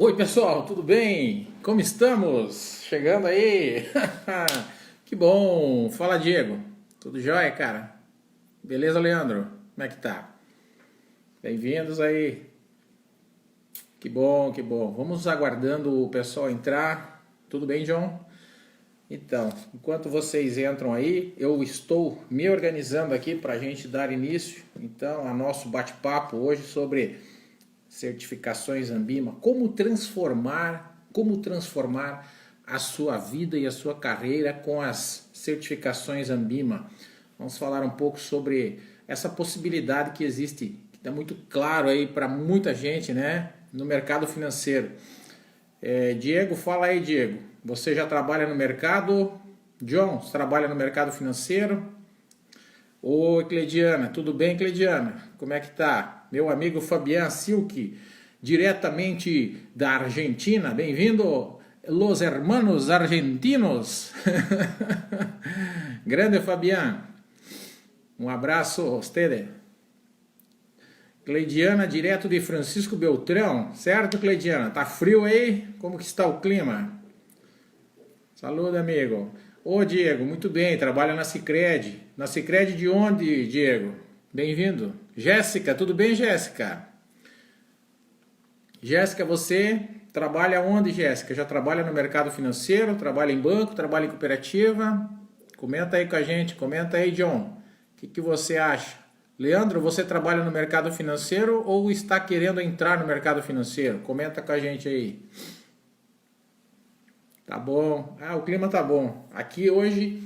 Oi pessoal, tudo bem? Como estamos? Chegando aí? Que bom! Fala Diego, tudo jóia, cara? Beleza, Leandro? Como é que tá? Bem-vindos aí. Que bom, que bom. Vamos aguardando o pessoal entrar. Tudo bem, John? Então, enquanto vocês entram aí, eu estou me organizando aqui para a gente dar início, então, a nosso bate-papo hoje sobre certificações Anbima, como transformar a sua vida e a sua carreira com as certificações Anbima. Vamos falar um pouco sobre essa possibilidade que existe, que está muito claro aí para muita gente, né, no mercado financeiro. Diego, fala aí, Diego. Você já trabalha no mercado? John, você trabalha no mercado financeiro? Oi, Cleidiana, tudo bem, Cleidiana? Como é que tá? Meu amigo Fabian Silk, diretamente da Argentina. Bem-vindo, los hermanos argentinos. Grande Fabian. Um abraço a você. Cleidiana, direto de Francisco Beltrão. Certo, Cleidiana? Tá frio aí? Como que está o clima? Saúde, amigo. Ô, Diego, muito bem, trabalha na Sicredi. Na Sicredi de onde, Diego? Bem-vindo. Jéssica, tudo bem, Jéssica? Jéssica, você trabalha onde, Jéssica? Já trabalha no mercado financeiro? Trabalha em banco? Trabalha em cooperativa? Comenta aí com a gente, comenta aí, John. O que você acha? Leandro, você trabalha no mercado financeiro ou está querendo entrar no mercado financeiro? Comenta com a gente aí. Tá bom. O clima tá bom. Aqui hoje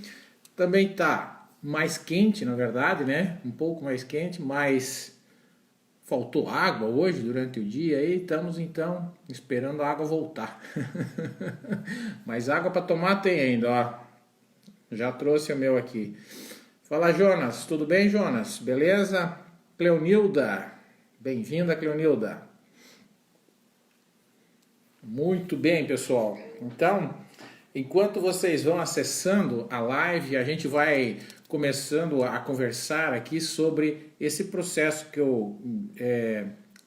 também tá mais quente, na verdade, né? Um pouco mais quente, mas faltou água hoje durante o dia e estamos então esperando a água voltar. Mas água para tomar tem ainda, ó. Já trouxe o meu aqui. Fala, Jonas. Tudo bem, Jonas? Beleza? Cleonilda. Bem-vinda, Cleonilda. Muito bem, pessoal. Então, enquanto vocês vão acessando a live, a gente vai começando a conversar aqui sobre esse processo que eu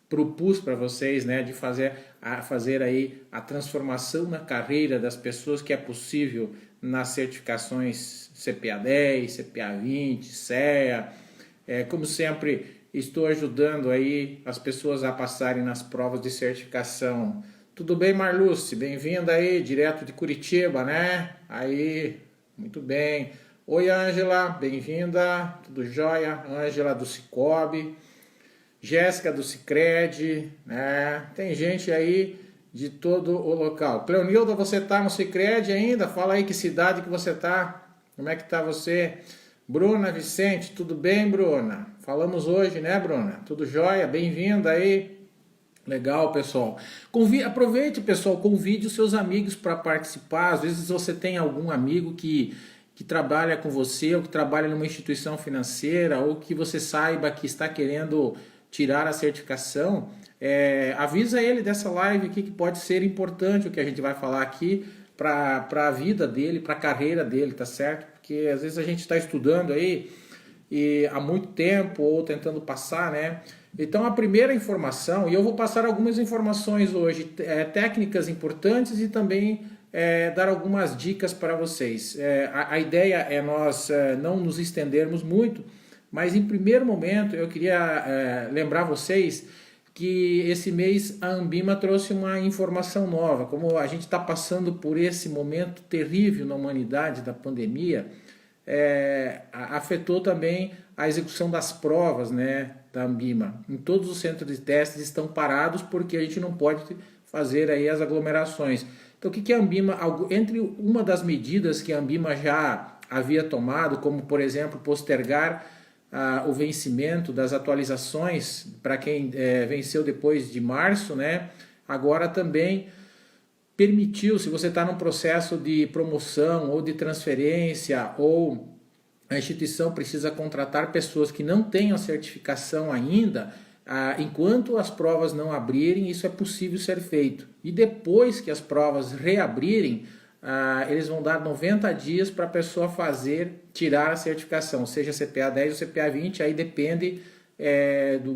propus para vocês, né, de fazer aí a transformação na carreira das pessoas que é possível nas certificações CPA 10, CPA 20, CEA. Como sempre, estou ajudando aí as pessoas a passarem nas provas de certificação. Tudo bem, Marluce? Bem-vinda aí, direto de Curitiba, né? Aí, muito bem. Oi, Ângela, bem-vinda. Tudo jóia? Ângela do Cicobi. Jéssica do Sicredi, né? Tem gente aí de todo o local. Cleonilda, você tá no Sicredi ainda? Fala aí que cidade que você tá. Como é que tá você? Bruna Vicente, tudo bem, Bruna? Falamos hoje, né, Bruna? Tudo jóia? Bem-vinda aí. Legal, pessoal. Aproveite, pessoal, convide os seus amigos para participar. Às vezes você tem algum amigo que trabalha com você, ou que trabalha numa instituição financeira, ou que você saiba que está querendo tirar a certificação. Avisa ele dessa live aqui que pode ser importante o que a gente vai falar aqui para a vida dele, para a carreira dele, tá certo? Porque às vezes a gente está estudando aí e há muito tempo ou tentando passar, né? Então a primeira informação, e eu vou passar algumas informações hoje, técnicas importantes e também dar algumas dicas para vocês. A ideia é nós não nos estendermos muito, mas em primeiro momento eu queria lembrar vocês que esse mês a Anbima trouxe uma informação nova. Como a gente está passando por esse momento terrível na humanidade da pandemia, afetou também a execução das provas, né, da Anbima. Em todos os centros de testes estão parados porque a gente não pode fazer aí as aglomerações. Então o que a Anbima, entre uma das medidas que a Anbima já havia tomado, como por exemplo postergar o vencimento das atualizações para quem venceu depois de março, né, agora também permitiu, se você está num processo de promoção ou de transferência, ou a instituição precisa contratar pessoas que não tenham certificação ainda, enquanto as provas não abrirem, isso é possível ser feito. E depois que as provas reabrirem, eles vão dar 90 dias para a pessoa tirar a certificação, seja CPA 10 ou CPA 20, aí depende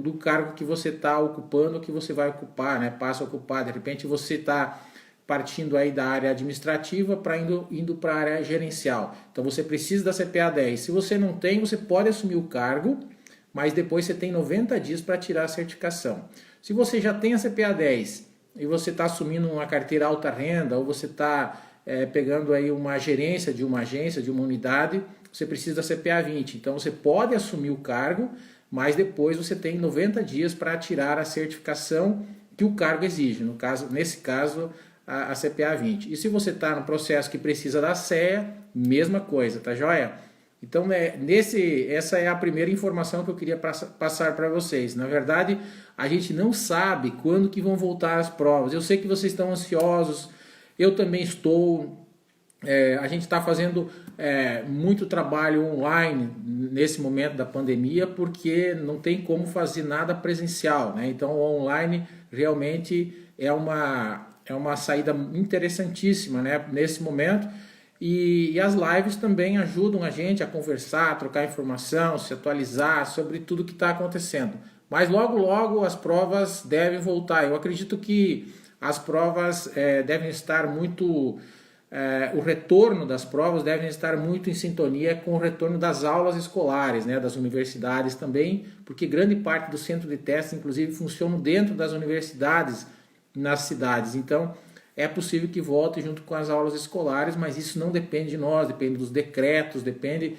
do cargo que você está ocupando, que você vai ocupar, né? Passa a ocupar. De repente você está partindo aí da área administrativa para indo para a área gerencial. Então você precisa da CPA 10. Se você não tem, você pode assumir o cargo, mas depois você tem 90 dias para tirar a certificação. Se você já tem a CPA 10 e você está assumindo uma carteira alta renda, ou você está pegando aí uma gerência de uma agência, de uma unidade, você precisa da CPA 20. Então você pode assumir o cargo, mas depois você tem 90 dias para tirar a certificação que o cargo exige, nesse caso a CPA 20. E se você está no processo que precisa da CEA, mesma coisa, tá joia? Então, essa é a primeira informação que eu queria passar para vocês. Na verdade, a gente não sabe quando que vão voltar as provas. Eu sei que vocês estão ansiosos, eu também estou. A gente está fazendo muito trabalho online nesse momento da pandemia, porque não tem como fazer nada presencial, né? Então o online realmente é uma saída interessantíssima, né, nesse momento, e as lives também ajudam a gente a conversar, a trocar informação, se atualizar sobre tudo que está acontecendo. Mas logo logo as provas devem voltar. Eu acredito que as provas devem estar muito... o retorno das provas deve estar muito em sintonia com o retorno das aulas escolares, né, das universidades também, porque grande parte do centro de testes, inclusive, funciona dentro das universidades nas cidades. Então, é possível que volte junto com as aulas escolares, mas isso não depende de nós, depende dos decretos, depende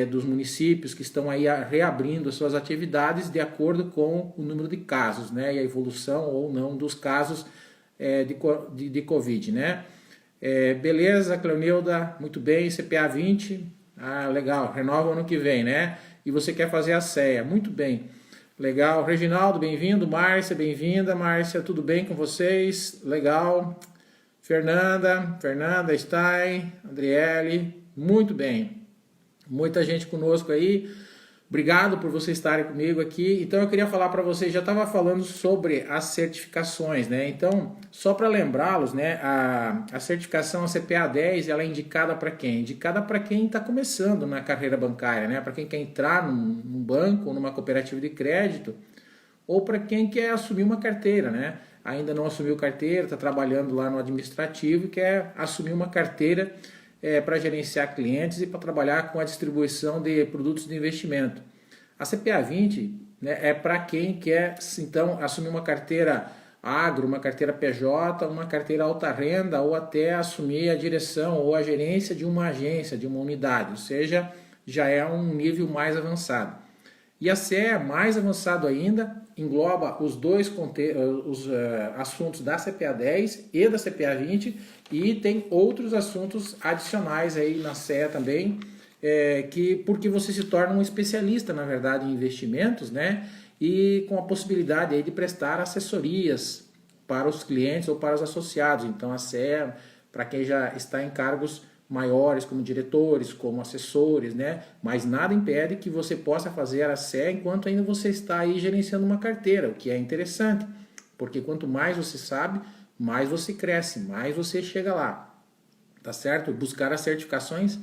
dos municípios que estão aí reabrindo as suas atividades de acordo com o número de casos, né, e a evolução ou não dos casos de Covid, né? Beleza, Cleonilda, muito bem, CPA 20, legal, renova ano que vem, né? E você quer fazer a CEA, muito bem, legal. Reginaldo, bem-vindo. Márcia, bem-vinda. Márcia, tudo bem com vocês? Legal. Fernanda Stein, Adriele, muito bem. Muita gente conosco aí. Obrigado por vocês estarem comigo aqui. Então eu queria falar para vocês, já estava falando sobre as certificações, né? Então, só para lembrá-los, né, a certificação, a CPA 10, ela é indicada para quem? Indicada para quem está começando na carreira bancária, né? Para quem quer entrar num banco ou numa cooperativa de crédito, ou para quem quer assumir uma carteira, né? Ainda não assumiu carteira, está trabalhando lá no administrativo e quer assumir uma carteira para gerenciar clientes e para trabalhar com a distribuição de produtos de investimento. A CPA 20, né, é para quem quer, então, assumir uma carteira agro, uma carteira PJ, uma carteira alta renda, ou até assumir a direção ou a gerência de uma agência, de uma unidade, ou seja, já é um nível mais avançado. E a CEA, mais avançado ainda, engloba os dois assuntos da CPA 10 e da CPA 20, e tem outros assuntos adicionais aí na CEA também, porque você se torna um especialista, na verdade, em investimentos, né? E com a possibilidade aí de prestar assessorias para os clientes ou para os associados. Então a CEA, para quem já está em cargos maiores, como diretores, como assessores, né? Mas nada impede que você possa fazer a CEA enquanto ainda você está aí gerenciando uma carteira, o que é interessante, porque quanto mais você sabe, mais você cresce, mais você chega lá, tá certo? Buscar as certificações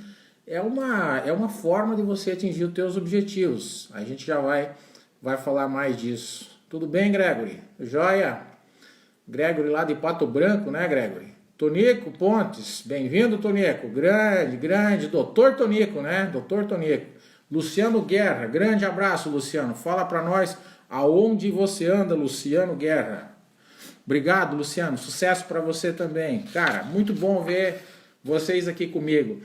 é uma forma de você atingir os teus objetivos. A gente já vai falar mais disso. Tudo bem, Gregory? Joia? Gregory lá de Pato Branco, né, Gregory? Tonico Pontes, bem-vindo, Tonico, grande, doutor Tonico, né, doutor Tonico. Luciano Guerra, grande abraço, Luciano, fala para nós aonde você anda, Luciano Guerra. Obrigado, Luciano, sucesso para você também. Cara, muito bom ver vocês aqui comigo.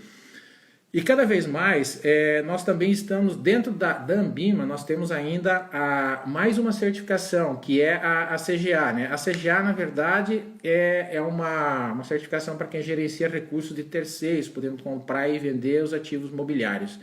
E cada vez mais, nós também estamos dentro da Anbima, nós temos ainda mais uma certificação, que é a CGA, né? A CGA, na verdade, é uma certificação para quem gerencia recursos de terceiros, podendo comprar e vender os ativos mobiliários.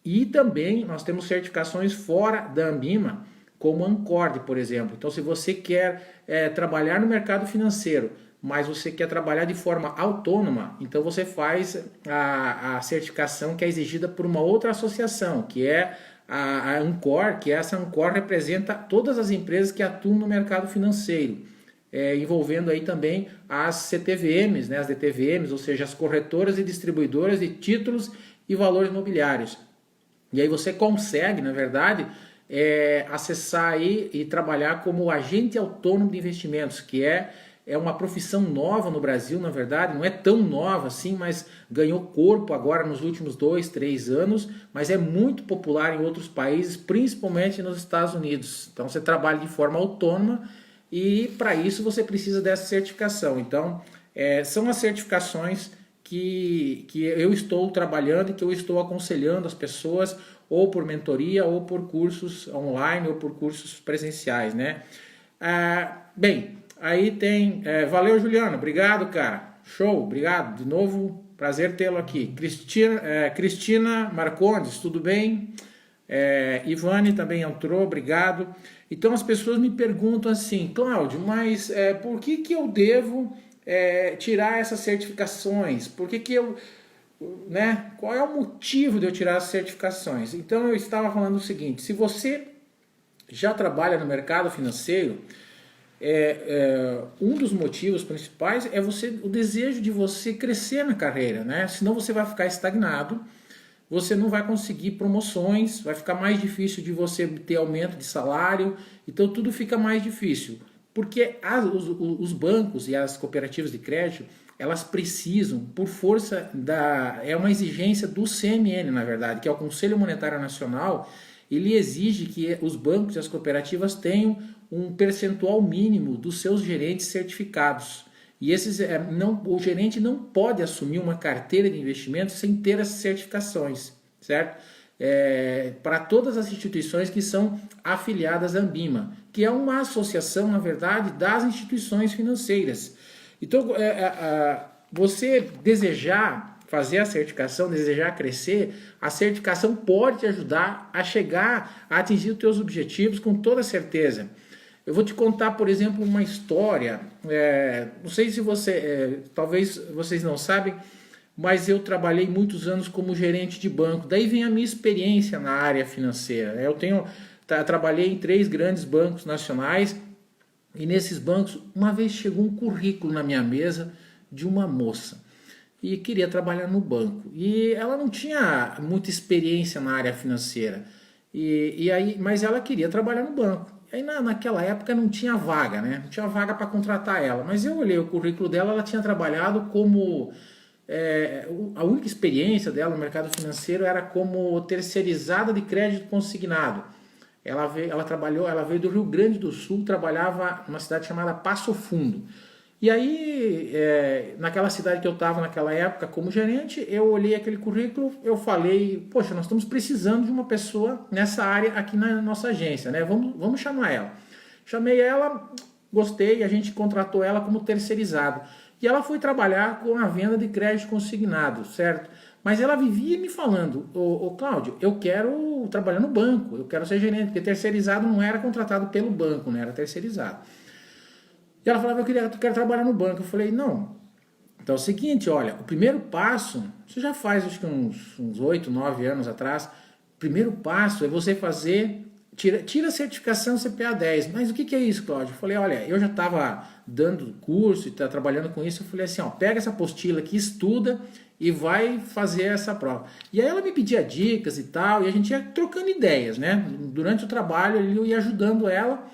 E também nós temos certificações fora da Anbima, como a Ancord, por exemplo. Então, se você quer trabalhar no mercado financeiro, mas você quer trabalhar de forma autônoma, então você faz a certificação que é exigida por uma outra associação, que é a Ancor, que essa Ancor representa todas as empresas que atuam no mercado financeiro, envolvendo aí também as CTVMs, né, as DTVMs, ou seja, as corretoras e distribuidoras de títulos e valores imobiliários. E aí você consegue, na verdade, acessar aí e trabalhar como agente autônomo de investimentos, que é uma profissão nova no Brasil, na verdade, não é tão nova assim, mas ganhou corpo agora nos últimos 2, 3 anos, mas é muito popular em outros países, principalmente nos Estados Unidos. Então você trabalha de forma autônoma e para isso você precisa dessa certificação. Então são as certificações que eu estou trabalhando e que eu estou aconselhando as pessoas, ou por mentoria, ou por cursos online, ou por cursos presenciais, né? Bem, aí tem... valeu, Juliano. Obrigado, cara. Show. Obrigado. De novo, prazer tê-lo aqui. Cristina Marcondes, tudo bem? Ivane também entrou. Obrigado. Então, as pessoas me perguntam assim, Cláudio, mas por que eu devo tirar essas certificações? Por que eu... né? Qual é o motivo de eu tirar as certificações? Então, eu estava falando o seguinte, se você já trabalha no mercado financeiro... um dos motivos principais é o desejo de você crescer na carreira, né? Senão você vai ficar estagnado, você não vai conseguir promoções, vai ficar mais difícil de você ter aumento de salário, então tudo fica mais difícil. Porque os bancos e as cooperativas de crédito, elas precisam, por força é uma exigência do CMN, na verdade, que é o Conselho Monetário Nacional. Ele exige que os bancos e as cooperativas tenham um percentual mínimo dos seus gerentes certificados. E o gerente não pode assumir uma carteira de investimentos sem ter essas certificações, certo? Para todas as instituições que são afiliadas à Ambima, que é uma associação, na verdade, das instituições financeiras. Então, você desejar fazer a certificação, desejar crescer, a certificação pode te ajudar a chegar a atingir os teus objetivos com toda certeza. Eu vou te contar, por exemplo, uma história, não sei se talvez vocês não sabem, mas eu trabalhei muitos anos como gerente de banco, daí vem a minha experiência na área financeira. Eu trabalhei em 3 grandes bancos nacionais, e nesses bancos, uma vez chegou um currículo na minha mesa de uma moça, e queria trabalhar no banco. E ela não tinha muita experiência na área financeira, mas ela queria trabalhar no banco. E aí naquela época não tinha vaga, né? Não tinha vaga para contratar ela. Mas eu olhei o currículo dela, ela tinha trabalhado como... a única experiência dela no mercado financeiro era como terceirizada de crédito consignado. Ela veio do Rio Grande do Sul, trabalhava numa cidade chamada Passo Fundo. E aí, naquela cidade que eu estava naquela época como gerente, eu olhei aquele currículo, eu falei, poxa, nós estamos precisando de uma pessoa nessa área aqui na nossa agência, né? Vamos chamar ela. Chamei ela, gostei, a gente contratou ela como terceirizado. E ela foi trabalhar com a venda de crédito consignado, certo? Mas ela vivia me falando, ô Cláudio, eu quero trabalhar no banco, eu quero ser gerente, porque terceirizado não era contratado pelo banco, né? Era terceirizado. E ela falava, eu quero trabalhar no banco. Eu falei, não. Então é o seguinte, olha, o primeiro passo, isso já faz acho que uns 8, 9 anos atrás, o primeiro passo é você tira a certificação CPA 10. Mas o que é isso, Cláudio? Eu falei, olha, eu já estava dando curso e trabalhando com isso, eu falei assim, ó, pega essa apostila aqui, estuda e vai fazer essa prova. E aí ela me pedia dicas e tal, e a gente ia trocando ideias, né? Durante o trabalho eu ia ajudando ela.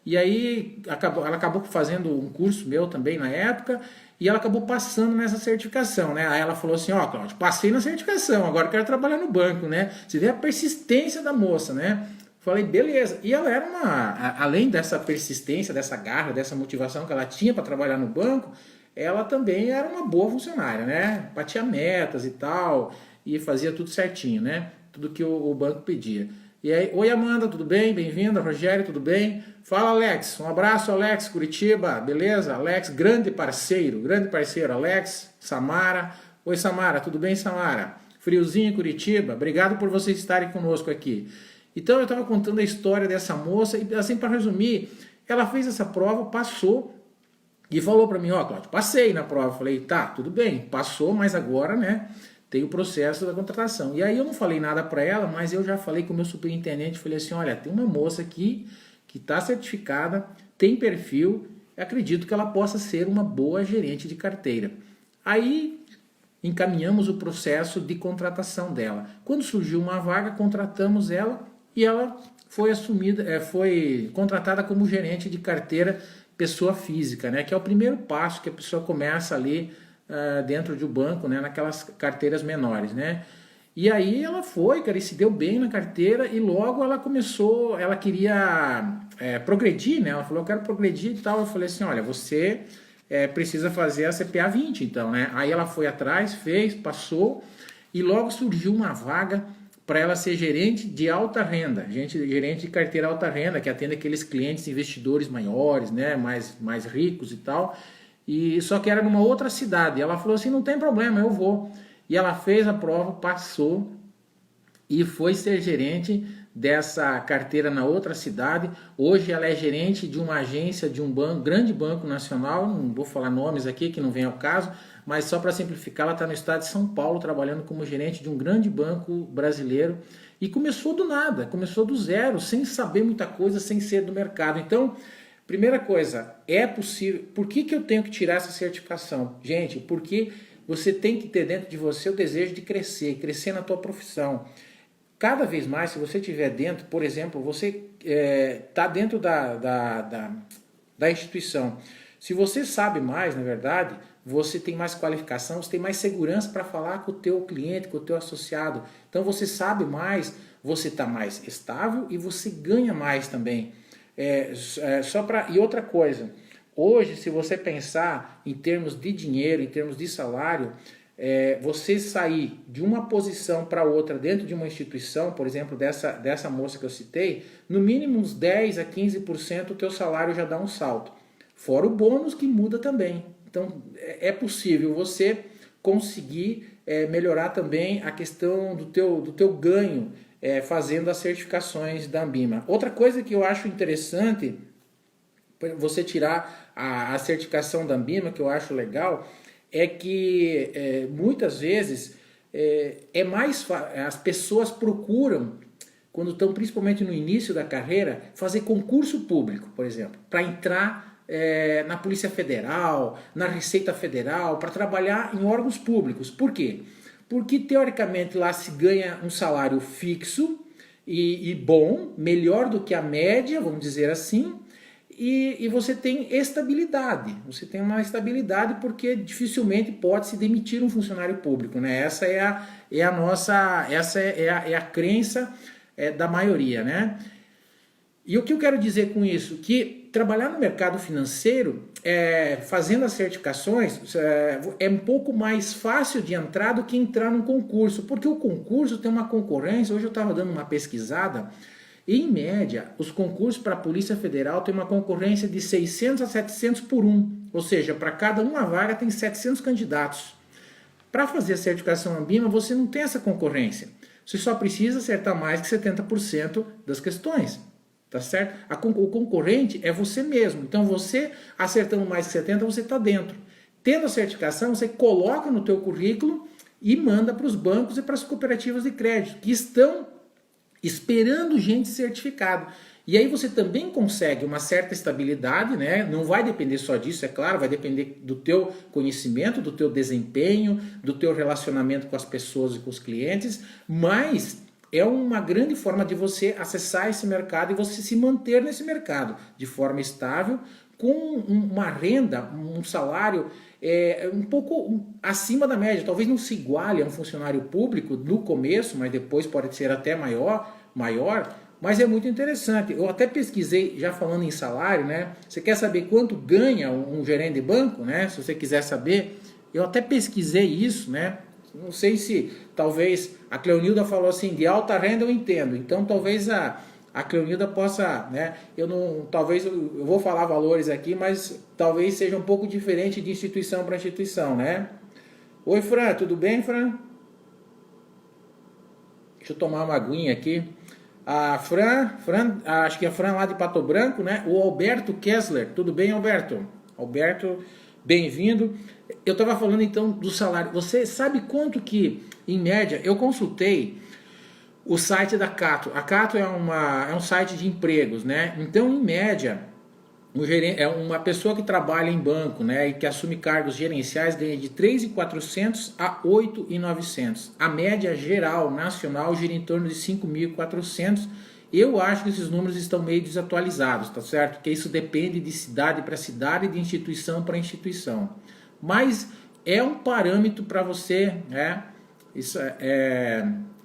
E aí ela acabou fazendo um curso meu também na época, e ela acabou passando nessa certificação, né? Aí ela falou assim, ó, Cláudio, passei na certificação, agora eu quero trabalhar no banco, né? Você vê a persistência da moça, né? Falei, beleza. E ela era além dessa persistência, dessa garra, dessa motivação que ela tinha para trabalhar no banco, ela também era uma boa funcionária, né? Batia metas e tal, e fazia tudo certinho, né? Tudo que o banco pedia. E aí, oi Amanda, tudo bem? Bem-vinda, Rogério, tudo bem? Fala Alex, um abraço Alex, Curitiba, beleza? Alex, grande parceiro, Alex, Samara. Oi Samara, tudo bem Samara? Friozinho em Curitiba, obrigado por vocês estarem conosco aqui. Então eu estava contando a história dessa moça, e assim para resumir, ela fez essa prova, passou, e falou para mim, ó Cláudio, passei na prova. Eu falei, tá, tudo bem, passou, mas agora, né... tem o processo da contratação. E aí eu não falei nada para ela, mas eu já falei com o meu superintendente, falei assim, olha, tem uma moça aqui que está certificada, tem perfil, acredito que ela possa ser uma boa gerente de carteira. Aí encaminhamos o processo de contratação dela. Quando surgiu uma vaga, contratamos ela e ela foi assumida, foi contratada como gerente de carteira pessoa física, né? Que é o primeiro passo que a pessoa começa ali dentro de um banco, né? Naquelas carteiras menores, né? E aí ela foi, cara, e se deu bem na carteira e logo ela começou, ela queria progredir, né? Ela falou, eu quero progredir e tal. Eu falei assim, olha, você precisa fazer a CPA 20, então, né? Aí ela foi atrás, fez, passou e logo surgiu uma vaga para ela ser gerente de alta renda, gerente de carteira alta renda, que atende aqueles clientes investidores maiores, né? Mais ricos e tal. E só que era numa outra cidade. E ela falou assim, não tem problema, eu vou. E ela fez a prova, passou e foi ser gerente dessa carteira na outra cidade. Hoje ela é gerente de uma agência de um banco, grande banco nacional, não vou falar nomes aqui que não vem ao caso, mas só para simplificar, ela está no estado de São Paulo trabalhando como gerente de um grande banco brasileiro e começou do nada, começou do zero, sem saber muita coisa, sem ser do mercado. Então, primeira coisa, é possível. Por que eu tenho que tirar essa certificação? Gente, porque você tem que ter dentro de você o desejo de crescer, crescer na tua profissão. Cada vez mais, se você estiver dentro, por exemplo, você está dentro da instituição. Se você sabe mais, na verdade, você tem mais qualificação, você tem mais segurança para falar com o teu cliente, com o teu associado. Então você sabe mais, você está mais estável e você ganha mais também. E outra coisa, hoje, se você pensar em termos de dinheiro, em termos de salário, você sair de uma posição para outra dentro de uma instituição, por exemplo, dessa moça que eu citei, no mínimo uns 10 a 15% o teu salário já dá um salto. Fora o bônus que muda também. Então, é possível você conseguir melhorar também a questão do teu ganho fazendo as certificações da Ambima. Outra coisa que eu acho interessante, você tirar a certificação da Ambima, que eu acho legal, é que muitas vezes as pessoas procuram, quando estão principalmente no início da carreira, fazer concurso público, por exemplo, para entrar na Polícia Federal, na Receita Federal, para trabalhar em órgãos públicos. Por quê? Porque teoricamente lá se ganha um salário fixo e bom, melhor do que a média, vamos dizer assim, e você tem estabilidade. Você tem uma estabilidade porque dificilmente pode se demitir um funcionário público, né? Essa é a nossa, essa é a crença da maioria, né? E o que eu quero dizer com isso? Que trabalhar no mercado financeiro, fazendo as certificações, é um pouco mais fácil de entrar do que entrar num concurso, porque o concurso tem uma concorrência. Hoje eu estava dando uma pesquisada, e em média, os concursos para a Polícia Federal têm uma concorrência de 600 a 700 por um, ou seja, para cada uma vaga tem 700 candidatos. Para fazer a certificação Ambima, você não tem essa concorrência, você só precisa acertar mais que 70% das questões. Tá certo? O concorrente é você mesmo. Então você acertando mais que 70, você está dentro. Tendo a certificação, você coloca no teu currículo e manda para os bancos e para as cooperativas de crédito, que estão esperando gente certificada. E aí você também consegue uma certa estabilidade, né? Não vai depender só disso, é claro, vai depender do teu conhecimento, do teu desempenho, do teu relacionamento com as pessoas e com os clientes, mas é uma grande forma de você acessar esse mercado e você se manter nesse mercado de forma estável, com uma renda, um salário um pouco acima da média. Talvez não se iguale a um funcionário público no começo, mas depois pode ser até maior, mas é muito interessante. Eu até pesquisei, já falando em salário, né? Você quer saber quanto ganha um gerente de banco, né? Se você quiser saber, eu até pesquisei isso, né? Não sei se, talvez, a Cleonilda falou assim, de alta renda eu entendo, então talvez a Cleonilda possa, né, talvez eu vou falar valores aqui, mas talvez seja um pouco diferente de instituição para instituição, né? Oi, Fran, tudo bem, Fran? Deixa eu tomar uma aguinha aqui. A Fran, acho que é a Fran lá de Pato Branco, né? O Alberto Kessler, tudo bem, Alberto? Alberto, bem-vindo. Eu estava falando então do salário. Você sabe quanto que, em média, eu consultei o site da Cato. A Cato é um site de empregos, né? Então, em média, uma pessoa que trabalha em banco, né, e que assume cargos gerenciais ganha de 3.400 a 8.900. A média geral nacional gira em torno de 5.400 Eu acho que esses números estão meio desatualizados, tá certo? Porque isso depende de cidade para cidade, de instituição para instituição. Mas é um parâmetro para você, né? Isso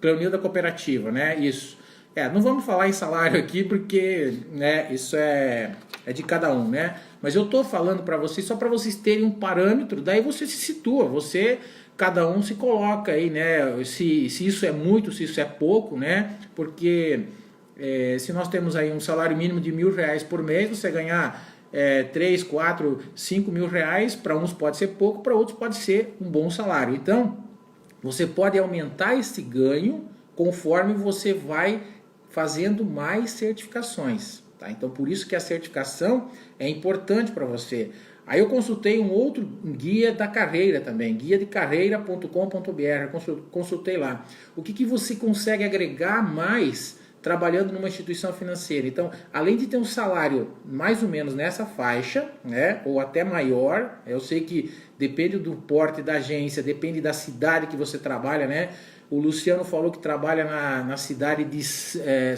Cleonilda Cooperativa, né? Isso. Não vamos falar em salário aqui porque, né, isso é de cada um, né? Mas eu estou falando para vocês só para vocês terem um parâmetro, daí você se situa, cada um se coloca aí, né? Se isso é muito, se isso é pouco, né? Porque se nós temos aí um salário mínimo de R$1.000 por mês, você ganhar 3, 4, 5 mil reais, para uns pode ser pouco, para outros pode ser um bom salário. Então, você pode aumentar esse ganho conforme você vai fazendo mais certificações. Tá? Então, por isso que a certificação é importante para você. Aí eu consultei um outro guia da carreira também, guiadecarreira.com.br, consultei lá. O que você consegue agregar mais trabalhando numa instituição financeira? Então, além de ter um salário mais ou menos nessa faixa, né, ou até maior, eu sei que depende do porte da agência, depende da cidade que você trabalha, né? O Luciano falou que trabalha na cidade de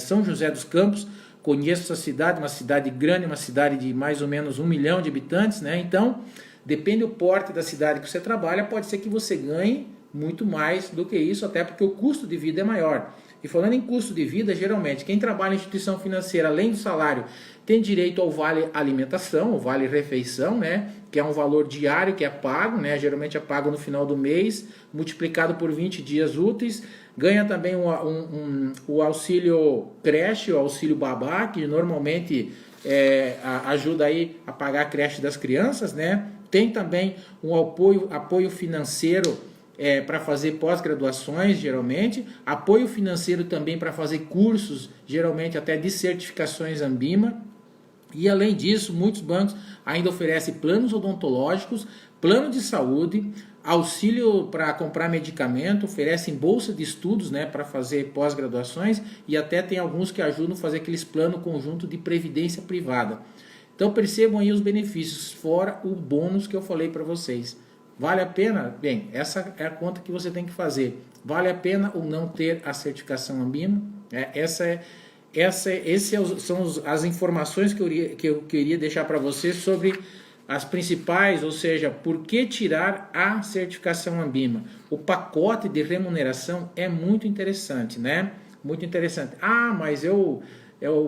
São José dos Campos. Conheço essa cidade, uma cidade grande, uma cidade de mais ou menos 1 milhão de habitantes, né? Então, depende do porte da cidade que você trabalha, pode ser que você ganhe muito mais do que isso, até porque o custo de vida é maior. E falando em custo de vida, geralmente, quem trabalha em instituição financeira, além do salário, tem direito ao vale alimentação, o vale refeição, né? Que é um valor diário que é pago, né? Geralmente é pago no final do mês, multiplicado por 20 dias úteis. Ganha também o auxílio creche, o auxílio babá, que normalmente ajuda aí a pagar a creche das crianças, né? Tem também um apoio financeiro para fazer pós-graduações, geralmente. Apoio financeiro também para fazer cursos, geralmente até de certificações Anbima. E além disso, muitos bancos ainda oferecem planos odontológicos, plano de saúde, auxílio para comprar medicamento, oferecem bolsa de estudos, né, para fazer pós-graduações, e até tem alguns que ajudam a fazer aqueles planos conjunto de previdência privada. Então percebam aí os benefícios, fora o bônus que eu falei para vocês. Vale a pena? Bem, essa é a conta que você tem que fazer. Vale a pena ou não ter a certificação Anbima? São as informações que eu queria deixar para você sobre as principais, ou seja, por que tirar a certificação Anbima. O pacote de remuneração é muito interessante, né? Muito interessante. Mas eu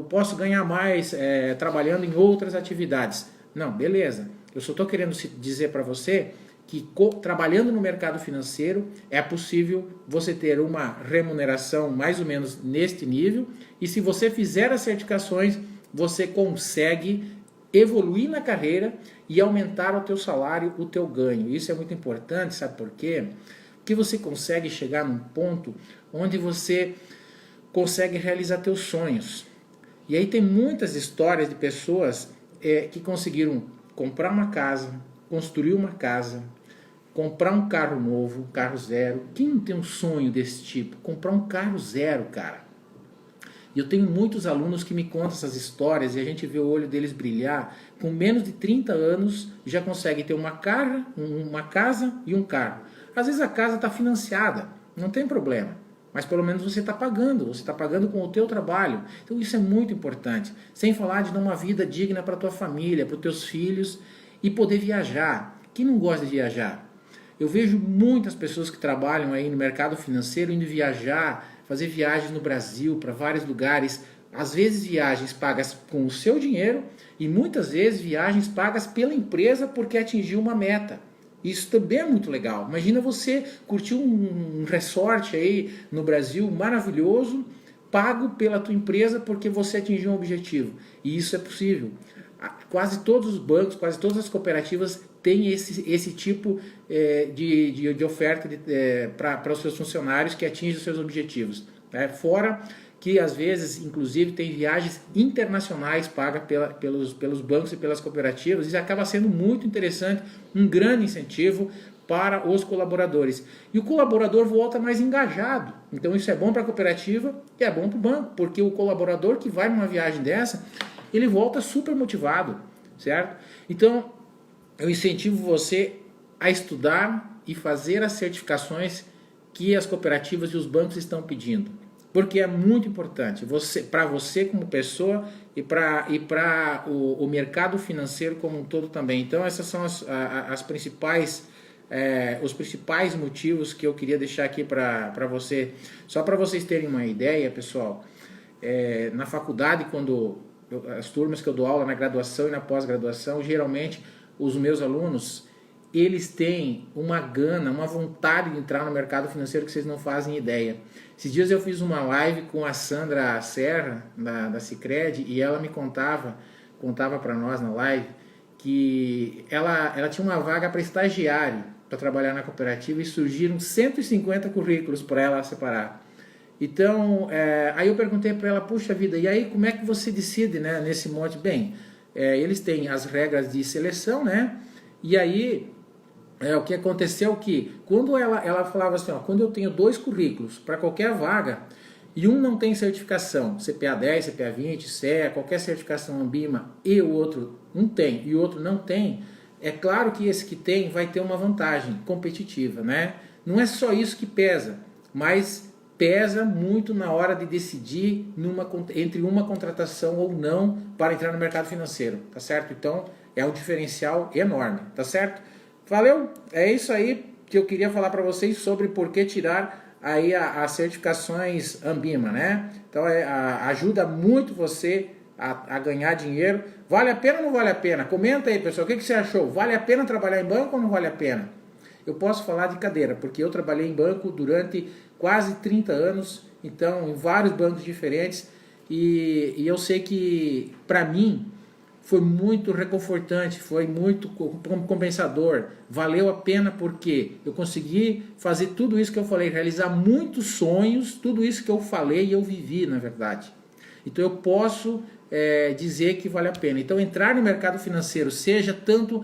posso ganhar mais trabalhando em outras atividades. Não, beleza. Eu só estou querendo dizer para você que trabalhando no mercado financeiro é possível você ter uma remuneração mais ou menos neste nível, e se você fizer as certificações, você consegue evoluir na carreira e aumentar o teu salário, o teu ganho. Isso é muito importante, sabe por quê? Porque você consegue chegar num ponto onde você consegue realizar teus sonhos. E aí tem muitas histórias de pessoas que conseguiram comprar uma casa, construir uma casa, comprar um carro novo, um carro zero. Quem não tem um sonho desse tipo? Comprar um carro zero, cara. E eu tenho muitos alunos que me contam essas histórias e a gente vê o olho deles brilhar. Com menos de 30 anos já consegue ter uma casa e um carro. Às vezes a casa está financiada, não tem problema. Mas pelo menos você está pagando com o teu trabalho. Então isso é muito importante. Sem falar de dar uma vida digna para a tua família, para os teus filhos e poder viajar. Quem não gosta de viajar? Eu vejo muitas pessoas que trabalham aí no mercado financeiro indo viajar, fazer viagens no Brasil, para vários lugares. Às vezes viagens pagas com o seu dinheiro e muitas vezes viagens pagas pela empresa porque atingiu uma meta. Isso também é muito legal. Imagina você curtir um resort aí no Brasil maravilhoso, pago pela tua empresa porque você atingiu um objetivo. E isso é possível. Quase todos os bancos, quase todas as cooperativas têm esse tipo de oferta para os seus funcionários que atingem os seus objetivos. Fora que às vezes, inclusive, tem viagens internacionais pagas pelos bancos e pelas cooperativas. Isso acaba sendo muito interessante, um grande incentivo para os colaboradores. E o colaborador volta mais engajado. Então isso é bom para a cooperativa e é bom para o banco, porque o colaborador que vai numa viagem dessa, ele volta super motivado, certo? Então, eu incentivo você a estudar e fazer as certificações que as cooperativas e os bancos estão pedindo. porque é muito importante para você como pessoa e para o mercado financeiro como um todo também. Então essas são as principais os principais motivos que eu queria deixar aqui para você. Só para vocês terem uma ideia, pessoal, na faculdade, as turmas que eu dou aula na graduação e na pós-graduação, geralmente os meus alunos, eles têm uma gana, uma vontade de entrar no mercado financeiro que vocês não fazem ideia. Esses dias eu fiz uma live com a Sandra Serra, da Sicredi, e ela me contava para nós na live, que ela tinha uma vaga para estagiário, para trabalhar na cooperativa, e surgiram 150 currículos para ela separar. Então, aí eu perguntei para ela, puxa vida, e aí como é que você decide, né, nesse monte? Bem, eles têm as regras de seleção, né? E aí, o que aconteceu que, quando ela falava assim, ó, quando eu tenho 2 currículos para qualquer vaga, e um não tem certificação, CPA 10, CPA 20, CEA, qualquer certificação Ambima, e o outro um tem e o outro não tem, é claro que esse que tem vai ter uma vantagem competitiva, né? Não é só isso que pesa, mas pesa muito na hora de decidir entre uma contratação ou não para entrar no mercado financeiro, tá certo? Então é um diferencial enorme, tá certo? Valeu? É isso aí que eu queria falar para vocês sobre por que tirar aí as certificações Ambima, né? Então ajuda muito você a ganhar dinheiro. Vale a pena ou não vale a pena? Comenta aí, pessoal, o que você achou? Vale a pena trabalhar em banco ou não vale a pena? Eu posso falar de cadeira, porque eu trabalhei em banco durante quase 30 anos, então em vários bancos diferentes, e eu sei que para mim foi muito reconfortante, foi muito compensador, valeu a pena porque eu consegui fazer tudo isso que eu falei, realizar muitos sonhos, tudo isso que eu falei eu vivi na verdade. Então eu posso dizer que vale a pena. Então entrar no mercado financeiro, seja tanto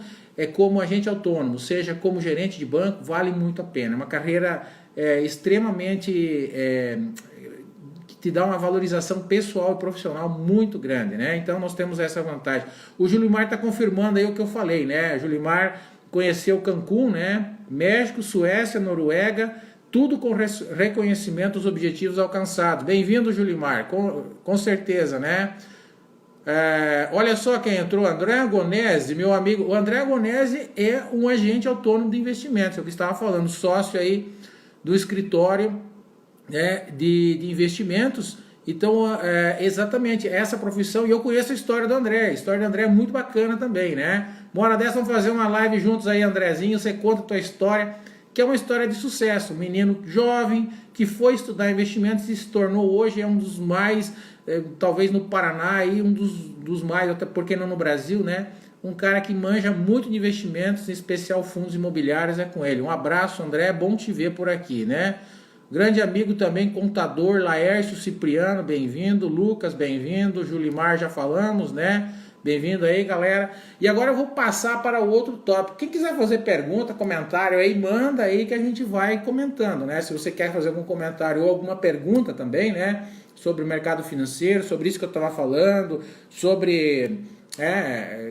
como agente autônomo, seja como gerente de banco, vale muito a pena. É uma carreira extremamente que te dá uma valorização pessoal e profissional muito grande, né? Então nós temos essa vantagem. O Julimar está confirmando aí o que eu falei, né? O Julimar conheceu Cancún, né? México, Suécia, Noruega, tudo com reconhecimento dos objetivos alcançados. Bem-vindo, Julimar, com certeza, né? Olha só quem entrou, André Agonese, meu amigo. O André Agonese é um agente autônomo de investimentos, é o que estava falando, sócio aí do escritório de investimentos. Então, exatamente essa profissão, e eu conheço a história do André. A história do André é muito bacana também, né? Bora dessa, vamos fazer uma live juntos aí, Andrezinho. Você conta a tua história, que é uma história de sucesso. Um menino jovem que foi estudar investimentos e se tornou hoje um dos mais, talvez no Paraná, aí, um dos mais, até porque não no Brasil, né? Um cara que manja muito de investimentos, em especial fundos imobiliários, é com ele. Um abraço, André, é bom te ver por aqui, né? Grande amigo também, contador, Laércio Cipriano, bem-vindo. Lucas, bem-vindo. Julimar, já falamos, né? Bem-vindo aí, galera. E agora eu vou passar para o outro tópico. Quem quiser fazer pergunta, comentário aí, manda aí que a gente vai comentando, né? Se você quer fazer algum comentário ou alguma pergunta também, né? Sobre o mercado financeiro, sobre isso que eu estava falando, sobre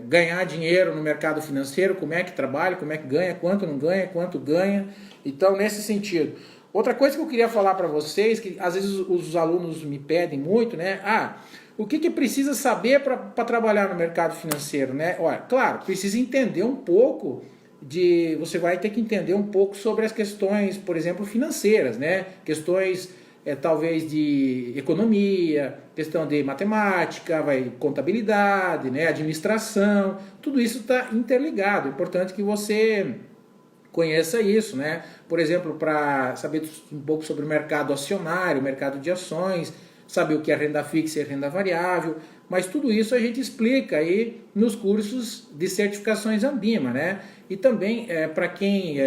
ganhar dinheiro no mercado financeiro, como é que trabalha, como é que ganha, quanto não ganha, quanto ganha. Então, nesse sentido. Outra coisa que eu queria falar para vocês, que às vezes os alunos me pedem muito, né? O que precisa saber para trabalhar no mercado financeiro, né? Olha, claro, precisa entender um pouco você vai ter que entender um pouco sobre as questões, por exemplo, financeiras, né? Questões talvez de economia, questão de matemática, contabilidade, né? Administração, tudo isso está interligado. É importante que você conheça isso, né? Por exemplo, para saber um pouco sobre o mercado acionário, o mercado de ações, saber o que é renda fixa e renda variável, mas tudo isso a gente explica aí nos cursos de certificações Ambima, né? E também para quem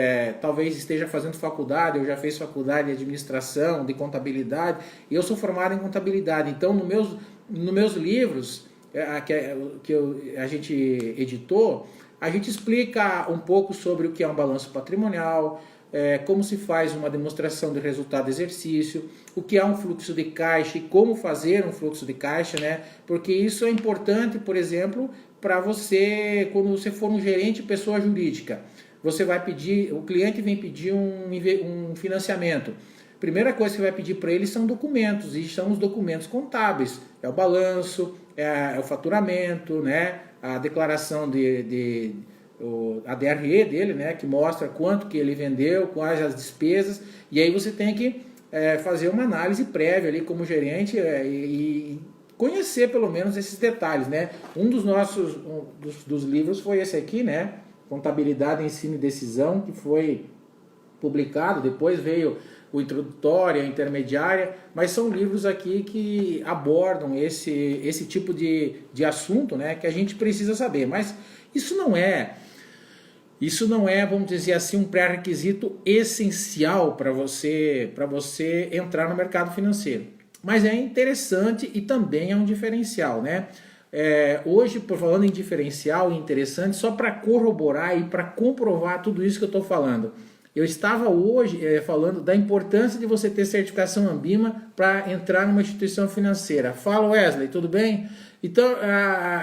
talvez esteja fazendo faculdade, eu já fiz faculdade de administração, de contabilidade, e eu sou formado em contabilidade, então nos meus livros a gente editou, a gente explica um pouco sobre o que é um balanço patrimonial, como se faz uma demonstração de resultado de exercício, o que é um fluxo de caixa e como fazer um fluxo de caixa, né? Porque isso é importante, por exemplo, para você, quando você for um gerente pessoa jurídica, você vai pedir, o cliente vem pedir um financiamento. Primeira coisa que vai pedir para ele são documentos, e são os documentos contábeis. É o balanço, é o faturamento, né? A declaração a DRE dele, né? Que mostra quanto que ele vendeu, quais as despesas, e aí você tem que fazer uma análise prévia ali como gerente e conhecer pelo menos esses detalhes, né? Um dos livros foi esse aqui, né? Contabilidade, Ensino e Decisão, que foi publicado, depois veio o introdutório, a intermediária, mas são livros aqui que abordam esse tipo de assunto, né, que a gente precisa saber. Mas isso não é, vamos dizer assim, um pré-requisito essencial para você entrar no mercado financeiro. Mas é interessante e também é um diferencial, né? Hoje, falando em diferencial e interessante, só para corroborar e para comprovar tudo isso que eu estou falando, eu estava hoje falando da importância de você ter certificação Ambima para entrar numa instituição financeira. Fala, Wesley, tudo bem? Então,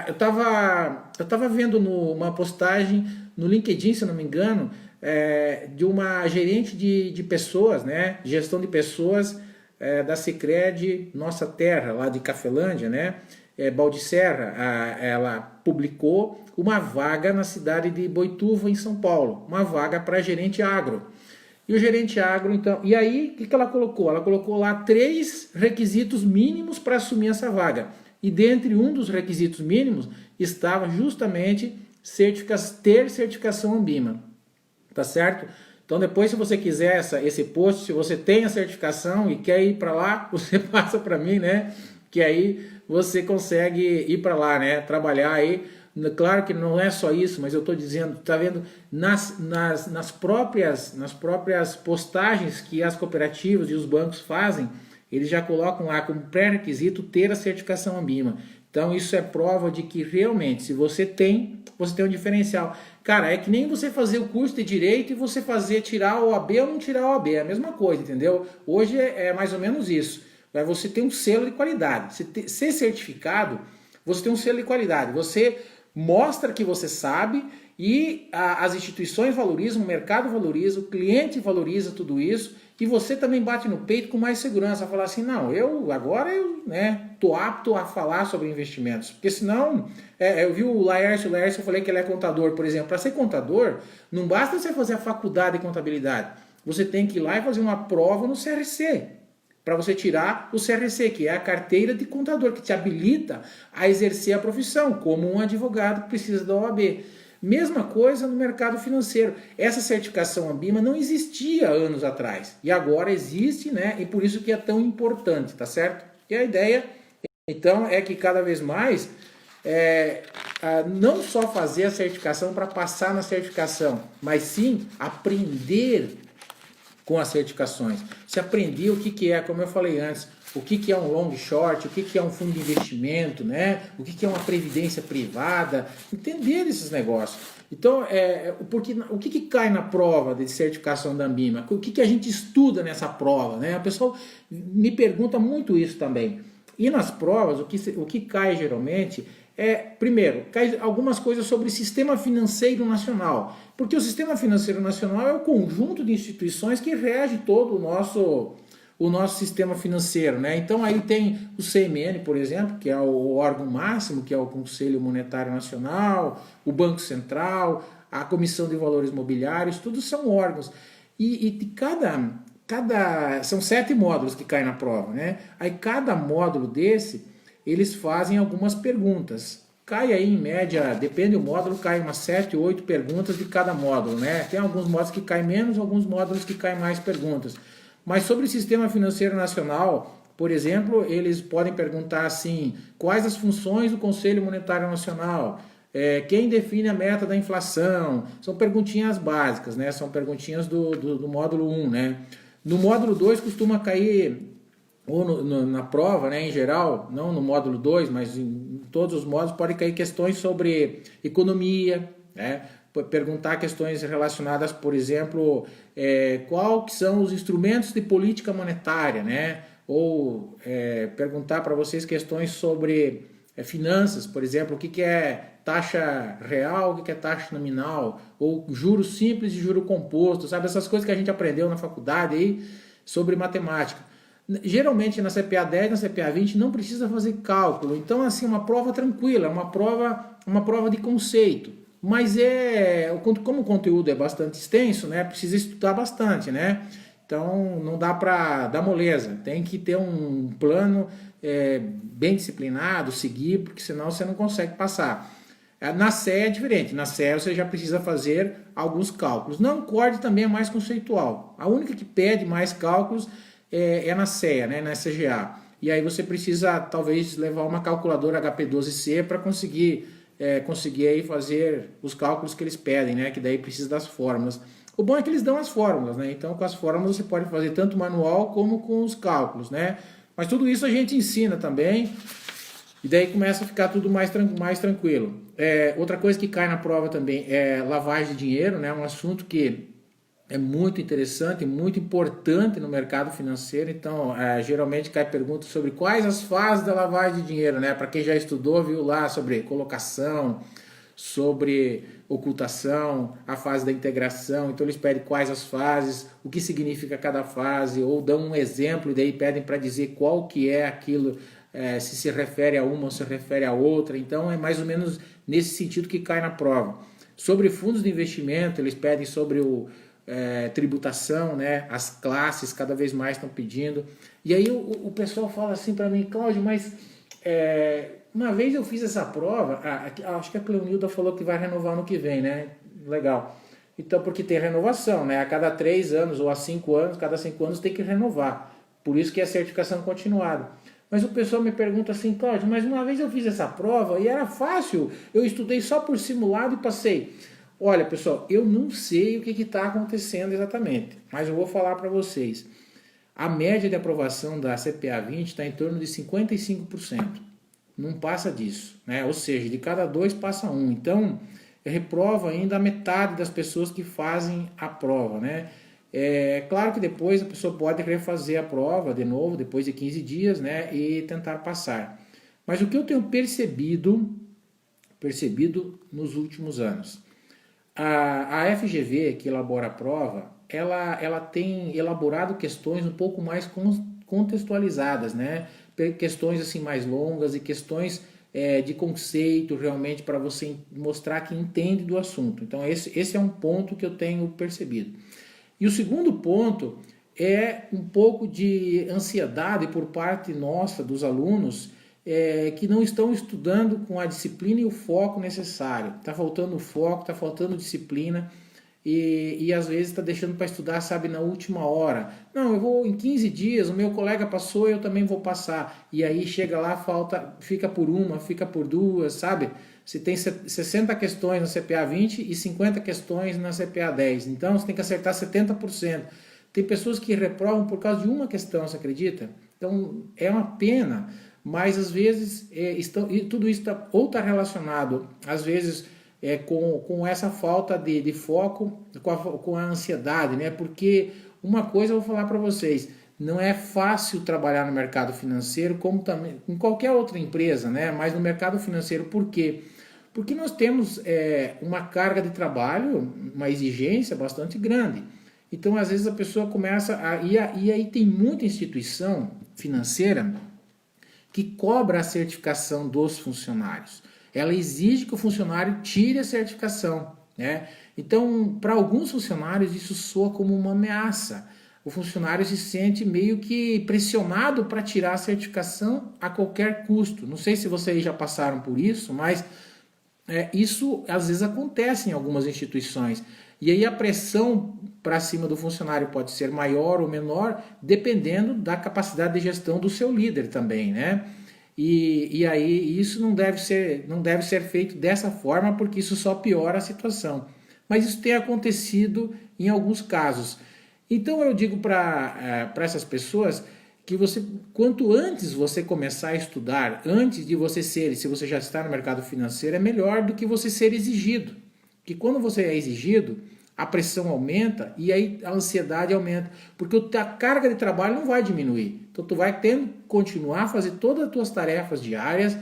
eu estava vendo uma postagem no LinkedIn, se não me engano, de uma gerente de pessoas, né? Gestão de pessoas da Sicredi Nossa Terra, lá de Cafelândia, né? Baldicerra, ela publicou uma vaga na cidade de Boituva, em São Paulo, uma vaga para gerente agro. E o gerente agro, então, e aí o que ela colocou? Ela colocou lá 3 requisitos mínimos para assumir essa vaga. E dentre um dos requisitos mínimos estava justamente ter certificação Ambima. Tá certo? Então depois, se você quiser esse post, se você tem a certificação e quer ir para lá, você passa para mim, né? Que aí você consegue ir para lá, né? Trabalhar aí. Claro que não é só isso, mas eu estou dizendo, está vendo, nas próprias postagens que as cooperativas e os bancos fazem, eles já colocam lá como pré-requisito ter a certificação Ambima. Então isso é prova de que realmente, se você tem um diferencial. Cara, é que nem você fazer o curso de Direito e você tirar o OAB ou não tirar o OAB, é a mesma coisa, entendeu? Hoje é mais ou menos isso. Você tem um selo de qualidade. Ser certificado, você tem um selo de qualidade. Você mostra que você sabe e as instituições valorizam, o mercado valoriza, o cliente valoriza tudo isso e você também bate no peito com mais segurança, falar assim, não, agora tô apto a falar sobre investimentos, porque senão, eu vi o Laércio, eu falei que ele é contador, por exemplo. Para ser contador, não basta você fazer a faculdade de contabilidade, você tem que ir lá e fazer uma prova no CRC, para você tirar o CRC, que é a carteira de contador, que te habilita a exercer a profissão, como um advogado que precisa da OAB. Mesma coisa no mercado financeiro. Essa certificação Ambima não existia anos atrás, e agora existe, né? E por isso que é tão importante, tá certo? E a ideia, então, é que cada vez mais, não só fazer a certificação para passar na certificação, mas sim aprender com as certificações. Você aprender o que é, como eu falei antes, o que é um long short, o que é um fundo de investimento, né? O que é uma previdência privada, entender esses negócios. Então, porque o que cai na prova de certificação da Ambima? O que a gente estuda nessa prova, né? A pessoa me pergunta muito isso também. E nas provas, o que cai geralmente primeiro, cai algumas coisas sobre o Sistema Financeiro Nacional, porque o Sistema Financeiro Nacional é o conjunto de instituições que rege todo o nosso sistema financeiro, né? Então aí tem o CMN, por exemplo, que é o órgão máximo, que é o Conselho Monetário Nacional, o Banco Central, a Comissão de Valores Mobiliários, tudo são órgãos. E são 7 módulos que caem na prova, né? Aí cada módulo desse, eles fazem algumas perguntas. Cai aí em média, depende do módulo, cai umas 7, 8 perguntas de cada módulo, né? Tem alguns módulos que caem menos, alguns módulos que caem mais perguntas. Mas sobre o Sistema Financeiro Nacional, por exemplo, eles podem perguntar assim, quais as funções do Conselho Monetário Nacional? Quem define a meta da inflação? São perguntinhas básicas, né? São perguntinhas do módulo 1, né? No módulo 2 costuma cair, ou na prova, né, em geral, não no módulo 2, mas em todos os módulos, podem cair questões sobre economia, né? Perguntar questões relacionadas, por exemplo, qual que são os instrumentos de política monetária, né? Ou perguntar para vocês questões sobre finanças, por exemplo, o que é taxa real, o que é taxa nominal, ou juros simples e juro composto, sabe? Essas coisas que a gente aprendeu na faculdade aí, sobre matemática. Geralmente na CPA 10, na CPA 20 não precisa fazer cálculo, então assim, uma prova tranquila, uma prova de conceito. Mas como o conteúdo é bastante extenso, né, precisa estudar bastante, né? Então não dá para dar moleza, tem que ter um plano bem disciplinado, seguir, porque senão você não consegue passar. Na CE é diferente, na CE você já precisa fazer alguns cálculos. Não, CORD também é mais conceitual. A única que pede mais cálculos é na CEA, né, na CGA. E aí você precisa talvez levar uma calculadora HP12C para conseguir aí fazer os cálculos que eles pedem, né, que daí precisa das fórmulas. O bom é que eles dão as fórmulas, né? Então com as fórmulas você pode fazer tanto manual como com os cálculos, né? Mas tudo isso a gente ensina também. E daí começa a ficar tudo mais tranquilo. Outra coisa que cai na prova também é lavagem de dinheiro, né? Um assunto que é muito interessante, muito importante no mercado financeiro. Então, geralmente cai perguntas sobre quais as fases da lavagem de dinheiro, né? Para quem já estudou, viu lá sobre colocação, sobre ocultação, a fase da integração. Então eles pedem quais as fases, o que significa cada fase, ou dão um exemplo e daí pedem para dizer qual que é aquilo, se refere a uma ou se refere a outra. Então é mais ou menos nesse sentido que cai na prova. Sobre fundos de investimento, eles pedem sobre tributação, né? As classes cada vez mais estão pedindo. E aí o pessoal fala assim para mim, Cláudio, mas uma vez eu fiz essa prova, acho que a Cleonilda falou que vai renovar no que vem, né? Legal. Então, porque tem renovação, né? A cada 3 anos ou a 5 anos, cada 5 anos tem que renovar. Por isso que é a certificação continuada. Mas o pessoal me pergunta assim, Cláudio, mas uma vez eu fiz essa prova e era fácil, eu estudei só por simulado e passei. Olha, pessoal, eu não sei o que está acontecendo exatamente, mas eu vou falar para vocês. A média de aprovação da CPA 20 está em torno de 55%. Não passa disso, né? Ou seja, de cada 2 passa 1. Então, reprova ainda a metade das pessoas que fazem a prova, né? Claro que depois a pessoa pode refazer a prova de novo, depois de 15 dias, né? E tentar passar. Mas o que eu tenho percebido nos últimos anos, a FGV, que elabora a prova, ela tem elaborado questões um pouco mais contextualizadas, né? Questões assim mais longas e questões de conceito realmente para você mostrar que entende do assunto. Então esse é um ponto que eu tenho percebido. E o segundo ponto é um pouco de ansiedade por parte nossa, dos alunos, que não estão estudando com a disciplina e o foco necessário. Está faltando foco, está faltando disciplina. E às vezes está deixando para estudar, sabe, na última hora. Não, eu vou em 15 dias, o meu colega passou, eu também vou passar. E aí chega lá, fica por uma, fica por 2, sabe? Você tem 60 questões na CPA 20 e 50 questões na CPA 10. Então você tem que acertar 70%. Tem pessoas que reprovam por causa de uma questão, você acredita? Então é uma pena, mas às vezes tudo isso está relacionado, às vezes, com essa falta de foco, com a ansiedade, né? Porque uma coisa eu vou falar para vocês, não é fácil trabalhar no mercado financeiro, como também em qualquer outra empresa, né? Mas no mercado financeiro, por quê? Porque nós temos uma carga de trabalho, uma exigência bastante grande. Então, às vezes a pessoa começa e aí tem muita instituição financeira que cobra a certificação dos funcionários. Ela exige que o funcionário tire a certificação, né? Então, para alguns funcionários, isso soa como uma ameaça. O funcionário se sente meio que pressionado para tirar a certificação a qualquer custo. Não sei se vocês já passaram por isso, mas isso às vezes acontece em algumas instituições. E aí a pressão para cima do funcionário pode ser maior ou menor, dependendo da capacidade de gestão do seu líder também, né? E aí isso não deve ser feito dessa forma, porque isso só piora a situação. Mas isso tem acontecido em alguns casos. Então eu digo para essas pessoas que quanto antes você começar a estudar, antes de você se você já está no mercado financeiro, é melhor do que você ser exigido. Porque quando você é exigido, a pressão aumenta e aí a ansiedade aumenta, porque a carga de trabalho não vai diminuir. Então tu vai tendo que continuar a fazer todas as tuas tarefas diárias,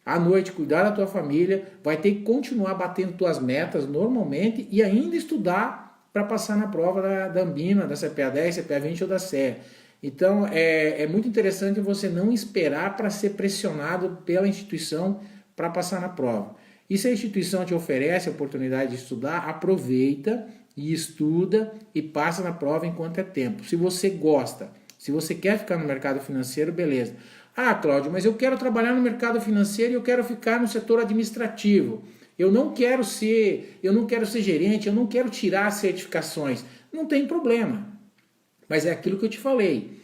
à noite cuidar da tua família, vai ter que continuar batendo tuas metas normalmente e ainda estudar para passar na prova da Anbima, da CPA 10, CPA 20 ou da CEA. Então, é muito interessante você não esperar para ser pressionado pela instituição para passar na prova. E se a instituição te oferece a oportunidade de estudar, aproveita e estuda e passa na prova enquanto é tempo. Se você gosta, se você quer ficar no mercado financeiro, beleza. Ah, Cláudio, mas eu quero trabalhar no mercado financeiro e eu quero ficar no setor administrativo. Eu não quero ser gerente, eu não quero tirar certificações. Não tem problema. Mas é aquilo que eu te falei.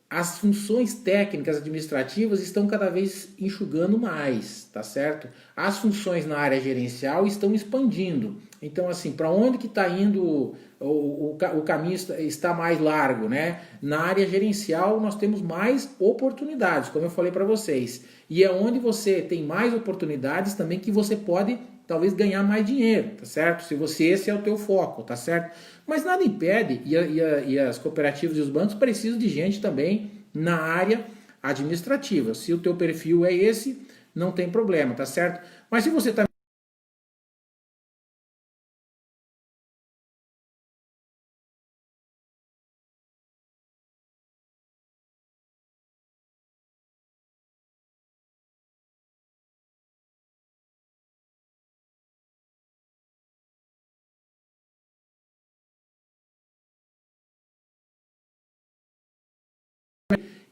As funções técnicas administrativas estão cada vez enxugando mais, tá certo? As funções na área gerencial estão expandindo. Então, assim, para onde que está indo o caminho está mais largo, né? Na área gerencial nós temos mais oportunidades, como eu falei para vocês. E é onde você tem mais oportunidades também que você pode talvez ganhar mais dinheiro, tá certo? Se esse é o teu foco, tá certo? Mas nada impede, e as cooperativas e os bancos precisam de gente também na área administrativa. Se o teu perfil é esse, não tem problema, tá certo? Mas se você está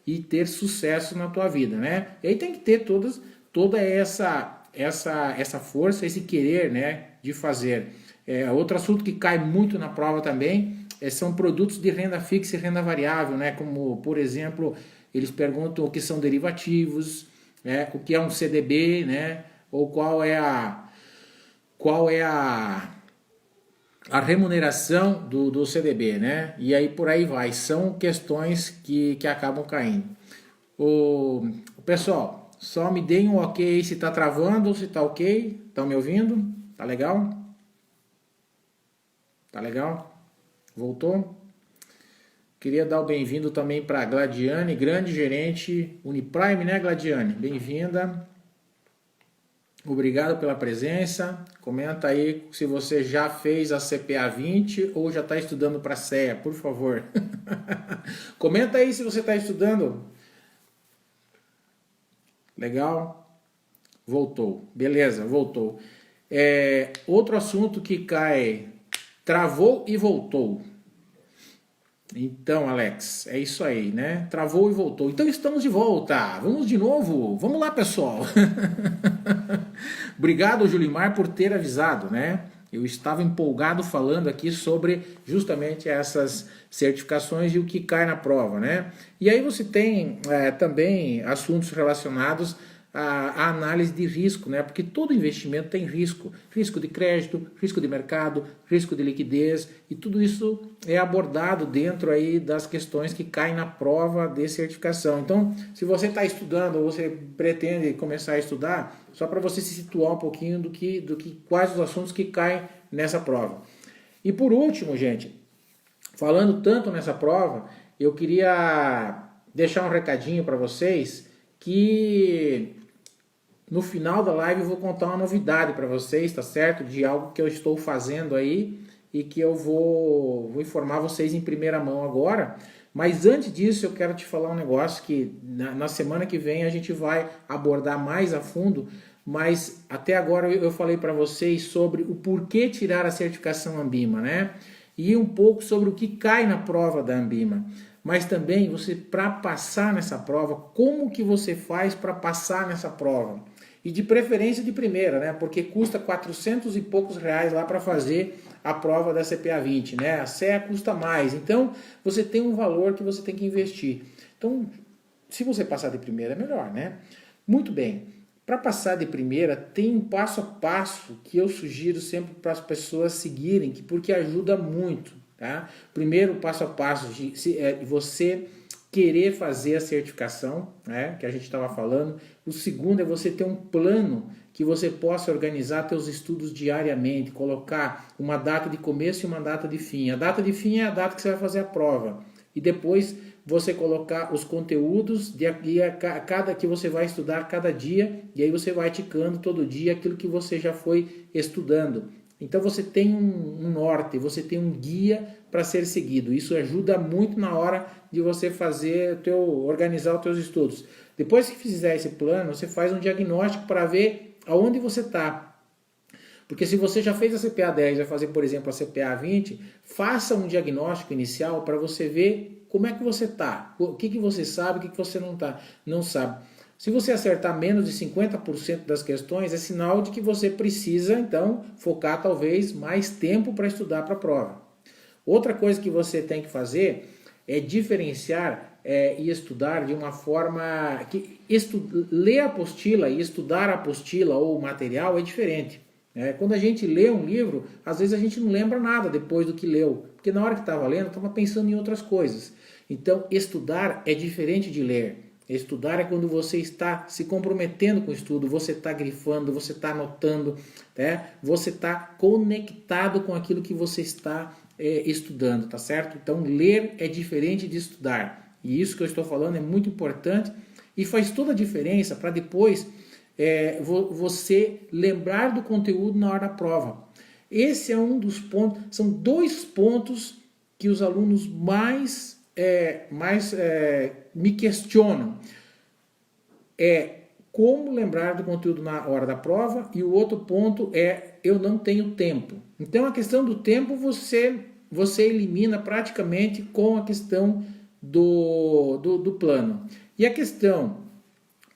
e ter sucesso na tua vida, né? E aí tem que ter toda essa força, esse querer, né, de fazer. Outro assunto que cai muito na prova também são produtos de renda fixa e renda variável, né? Como, por exemplo, eles perguntam o que são derivativos, né? O que é um CDB, né? Ou qual é a remuneração do CDB, né? E aí por aí vai. São questões que acabam caindo. O pessoal, só me deem um ok se está travando, se está ok. Estão me ouvindo? Tá legal? Tá legal? Voltou? Queria dar o bem-vindo também para a Gladiane, grande gerente Uniprime, né, Gladiane? Bem-vinda. Obrigado pela presença. Comenta aí se você já fez a CPA 20 ou já está estudando para a CEA, por favor. Comenta aí se você está estudando. Legal? Voltou. Beleza, voltou. Outro assunto que cai. Travou e voltou. Então, Alex, é isso aí, né? Travou e voltou. Então estamos de volta. Vamos de novo. Vamos lá, pessoal. Obrigado, Julimar, por ter avisado, né? Eu estava empolgado falando aqui sobre justamente essas certificações e o que cai na prova, né? E aí você tem também assuntos relacionados à análise de risco, né? Porque todo investimento tem risco. Risco de crédito, risco de mercado, risco de liquidez, e tudo isso é abordado dentro aí das questões que caem na prova de certificação. Então, se você está estudando ou você pretende começar a estudar, só para você se situar um pouquinho quais os assuntos que caem nessa prova. E por último, gente, falando tanto nessa prova, eu queria deixar um recadinho para vocês que no final da live eu vou contar uma novidade para vocês, tá certo? De algo que eu estou fazendo aí e que eu vou informar vocês em primeira mão agora. Mas antes disso eu quero te falar um negócio que na semana que vem a gente vai abordar mais a fundo, mas até agora eu falei para vocês sobre o porquê tirar a certificação Anbima, né? E um pouco sobre o que cai na prova da Anbima. Mas também você, para passar nessa prova, como que você faz para passar nessa prova? E de preferência de primeira, né? Porque custa 400 e poucos reais lá para fazer a prova da CPA 20, né? A CEA custa mais. Então, você tem um valor que você tem que investir. Então, se você passar de primeira, é melhor, né? Muito bem. Para passar de primeira, tem um passo a passo que eu sugiro sempre para as pessoas seguirem, porque ajuda muito, tá? Primeiro, passo a passo de você querer fazer a certificação, né, que a gente estava falando. O segundo é você ter um plano que você possa organizar seus estudos diariamente, colocar uma data de começo e uma data de fim. A data de fim é a data que você vai fazer a prova. E depois você colocar os conteúdos que você vai estudar cada dia, e aí você vai ticando todo dia aquilo que você já foi estudando. Então você tem um norte, você tem um guia para ser seguido. Isso ajuda muito na hora de você organizar os teus estudos. Depois que fizer esse plano, você faz um diagnóstico para ver aonde você está. Porque se você já fez a CPA 10, vai fazer, por exemplo, a CPA 20, faça um diagnóstico inicial para você ver como é que você está, o que você sabe, o que você não sabe. Se você acertar menos de 50% das questões, é sinal de que você precisa, então, focar talvez mais tempo para estudar para a prova. Outra coisa que você tem que fazer é diferenciar e estudar de uma forma que ler a apostila e estudar a apostila ou o material é diferente. Quando a gente lê um livro, às vezes a gente não lembra nada depois do que leu, porque na hora que estava lendo, estava pensando em outras coisas. Então, estudar é diferente de ler. Estudar é quando você está se comprometendo com o estudo, você está grifando, você está anotando, você está conectado com aquilo que você está estudando, tá certo? Então, ler é diferente de estudar. E isso que eu estou falando é muito importante e faz toda a diferença para depois você lembrar do conteúdo na hora da prova. Esse é um dos pontos, são 2 pontos que os alunos mais me questionam. Como lembrar do conteúdo na hora da prova, e o outro ponto eu não tenho tempo. Então a questão do tempo você elimina praticamente com a questão do plano. E a questão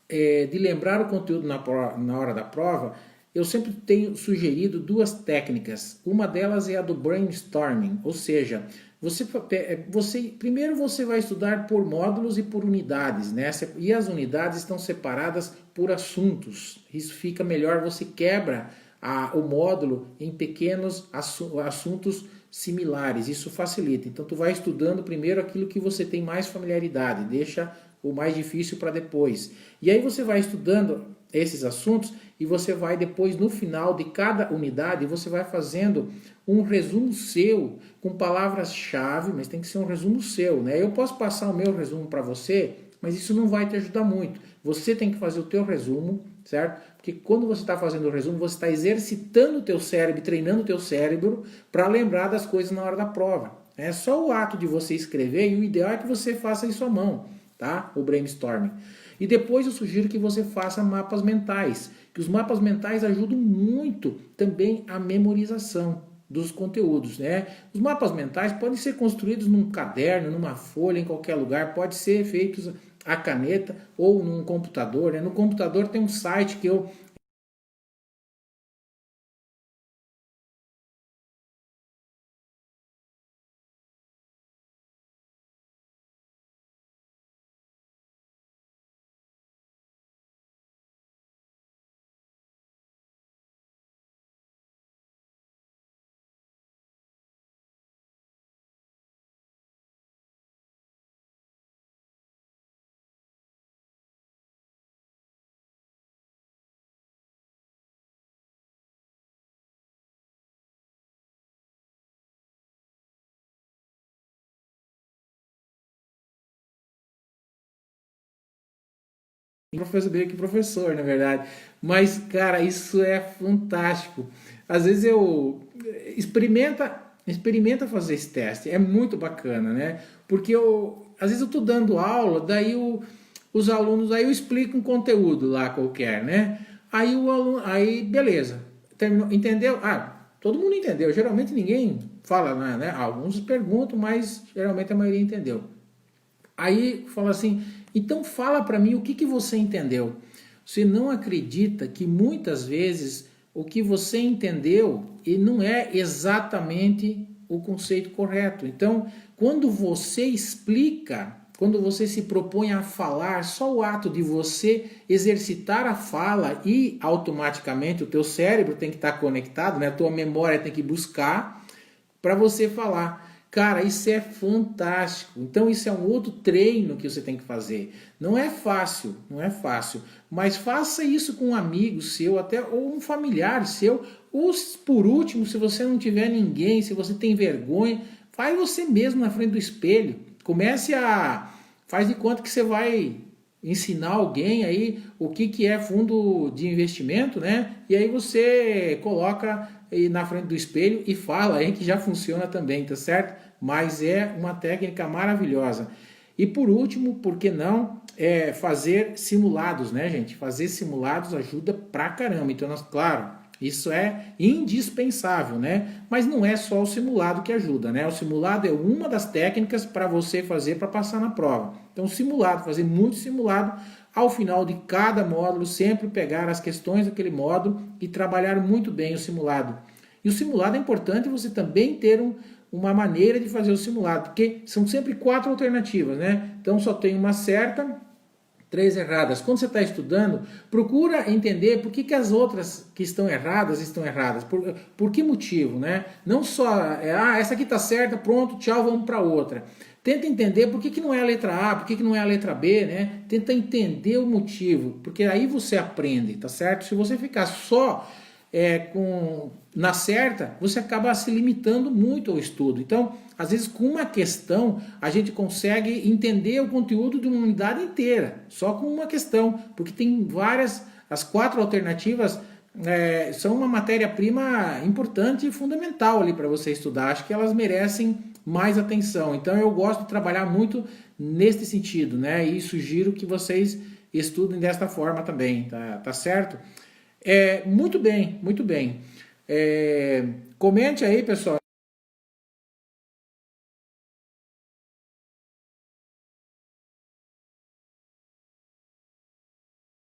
de lembrar o conteúdo na hora da prova, eu sempre tenho sugerido 2 técnicas. Uma delas é a do brainstorming, ou seja, primeiro você vai estudar por módulos e por unidades, né? E as unidades estão separadas por assuntos. Isso fica melhor, você quebra o módulo em pequenos assuntos similares. Isso facilita. Então tu vai estudando primeiro aquilo que você tem mais familiaridade, deixa o mais difícil para depois. E aí você vai estudando esses assuntos e você vai depois, no final de cada unidade, você vai fazendo um resumo seu com palavras-chave, mas tem que ser um resumo seu, né? Eu posso passar o meu resumo para você, mas isso não vai te ajudar muito. Você tem que fazer o teu resumo, certo? Porque quando você está fazendo o resumo, você está exercitando o teu cérebro, treinando o teu cérebro para lembrar das coisas na hora da prova. É só o ato de você escrever, e o ideal é que você faça isso à mão, tá? O brainstorming. E depois eu sugiro que você faça mapas mentais, que os mapas mentais ajudam muito também a memorização dos conteúdos, né? Os mapas mentais podem ser construídos num caderno, numa folha, em qualquer lugar, pode ser feitos a caneta ou num computador, né? No computador tem um site que eu professor meio que professor, na verdade. Mas, cara, isso é fantástico. Às vezes eu experimenta fazer esse teste. É muito bacana, né? Porque às vezes eu estou dando aula, daí os alunos, aí eu explico um conteúdo lá qualquer, né? Aí o aluno, aí beleza, terminou, entendeu? Todo mundo entendeu. Geralmente ninguém fala, né? Alguns perguntam, mas geralmente a maioria entendeu. Aí fala assim, então fala para mim o que você entendeu. Você não acredita que muitas vezes o que você entendeu e não é exatamente o conceito correto. Então, quando você explica, quando você se propõe a falar, só o ato de você exercitar a fala e automaticamente o teu cérebro tem que estar conectado, né? A tua memória tem que buscar para você falar. Cara, isso é fantástico. Então isso é um outro treino que você tem que fazer. Não é fácil, mas faça isso com um amigo seu, até ou um familiar seu, ou por último, se você não tiver ninguém, se você tem vergonha, faz você mesmo na frente do espelho. Faz de conta que você vai ensinar alguém aí o que é fundo de investimento, né? E aí você coloca na frente do espelho e fala aí que já funciona também, tá certo? Mas é uma técnica maravilhosa. E por último, por que não fazer simulados, né, gente? Fazer simulados ajuda pra caramba. Então, claro, isso é indispensável, né? Mas não é só o simulado que ajuda, né? O simulado é uma das técnicas para você fazer para passar na prova. Então, simulado, fazer muito simulado, ao final de cada módulo, sempre pegar as questões daquele módulo e trabalhar muito bem o simulado. E o simulado é importante você também ter uma maneira de fazer o simulado, porque são sempre 4 alternativas, né? Então, só tem uma certa, 3 erradas. Quando você está estudando, procura entender por que as outras que estão erradas. Por que motivo, né? Não só, essa aqui está certa, pronto, tchau, vamos para outra. Tenta entender por que não é a letra A, por que não é a letra B, né? Tenta entender o motivo, porque aí você aprende, tá certo? Se você ficar só na certa, você acaba se limitando muito ao estudo. Então, às vezes, com uma questão, a gente consegue entender o conteúdo de uma unidade inteira, só com uma questão, porque tem as 4 alternativas são uma matéria-prima importante e fundamental ali para você estudar. Acho que elas merecem mais atenção. Então, eu gosto de trabalhar muito nesse sentido, né? E sugiro que vocês estudem desta forma também, tá certo? Muito bem, muito bem. Comente aí, pessoal.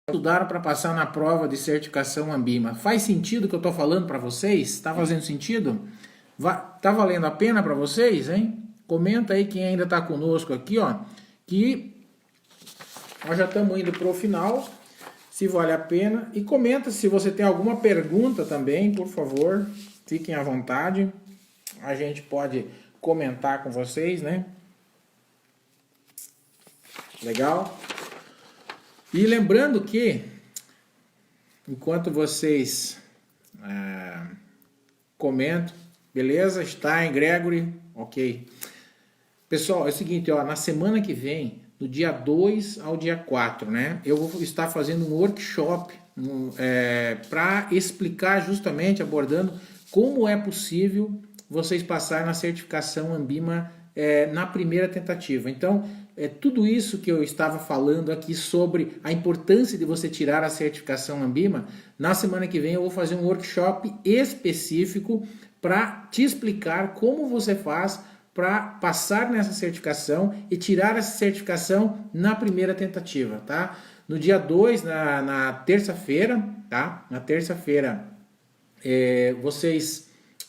Estudaram para passar na prova de certificação Ambima. Faz sentido o que eu estou falando para vocês? Está fazendo sentido? Tá valendo a pena para vocês, hein? Comenta aí quem ainda está conosco aqui, ó, que nós já estamos indo para o final, se vale a pena. E comenta se você tem alguma pergunta também, por favor, fiquem à vontade. A gente pode comentar com vocês, né? Legal? E lembrando que, enquanto vocês comentam, beleza? Stein, Gregory, ok. Pessoal, é o seguinte, ó, na semana que vem, do dia 2 ao dia 4, né? Eu vou estar fazendo um workshop para explicar justamente, abordando como é possível vocês passarem na certificação Ambima na primeira tentativa. Então, tudo isso que eu estava falando aqui sobre a importância de você tirar a certificação Ambima, na semana que vem eu vou fazer um workshop específico para te explicar como você faz para passar nessa certificação e tirar essa certificação na primeira tentativa, tá? No dia 2, na terça-feira, tá? Na terça-feira,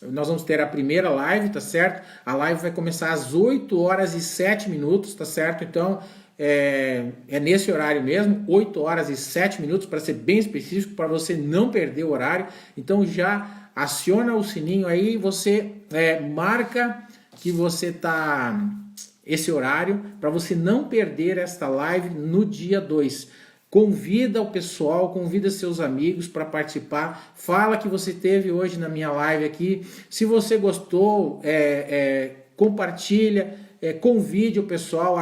nós vamos ter a primeira live, tá certo? A live vai começar às 8 horas e 7 minutos, tá certo? Então, é nesse horário mesmo, 8 horas e 7 minutos, para ser bem específico, para você não perder o horário. Então, já aciona o sininho aí, você marca que você tá esse horário, para você não perder esta live no dia 2. Convida o pessoal, convida seus amigos para participar. Fala que você teve hoje na minha live aqui. Se você gostou, compartilha, convide o pessoal,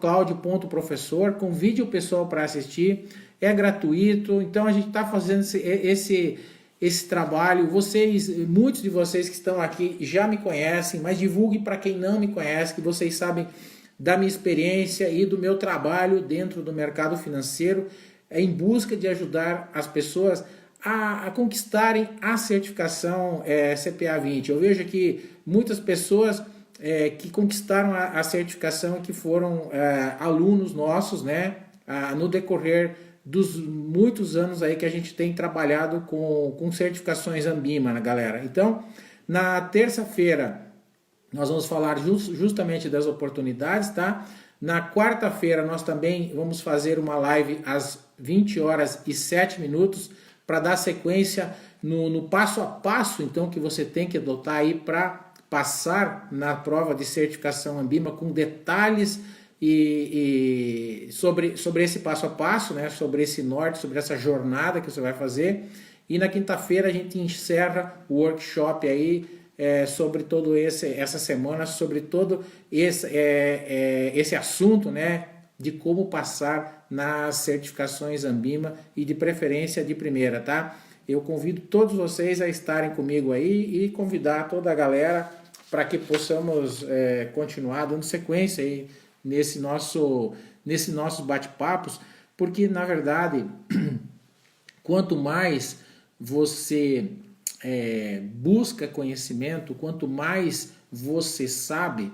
@claudio.professor, convide o pessoal para assistir. É gratuito, então a gente está fazendo esse trabalho. Muitos de vocês que estão aqui já me conhecem, mas divulgue para quem não me conhece, que vocês sabem da minha experiência e do meu trabalho dentro do mercado financeiro, em busca de ajudar as pessoas a conquistarem a certificação CPA 20. Eu vejo aqui muitas pessoas que conquistaram a certificação e que foram alunos nossos, né, no decorrer dos muitos anos aí que a gente tem trabalhado com certificações Ambima, né, galera? Então, na terça-feira, nós vamos falar justamente das oportunidades, tá? Na quarta-feira nós também vamos fazer uma live às 20 horas e 7 minutos para dar sequência no passo a passo, então, que você tem que adotar aí para passar na prova de certificação Ambima, com detalhes e sobre esse passo a passo, né? Sobre esse norte, sobre essa jornada que você vai fazer. E na quinta-feira a gente encerra o workshop aí, sobre todo essa semana, sobre todo esse assunto, né, de como passar nas certificações Ambima e de preferência de primeira, tá? eu convido todos vocês a estarem comigo aí e convidar toda a galera para que possamos continuar dando sequência aí nesse nossos bate-papos, porque na verdade quanto mais você busca conhecimento, quanto mais você sabe,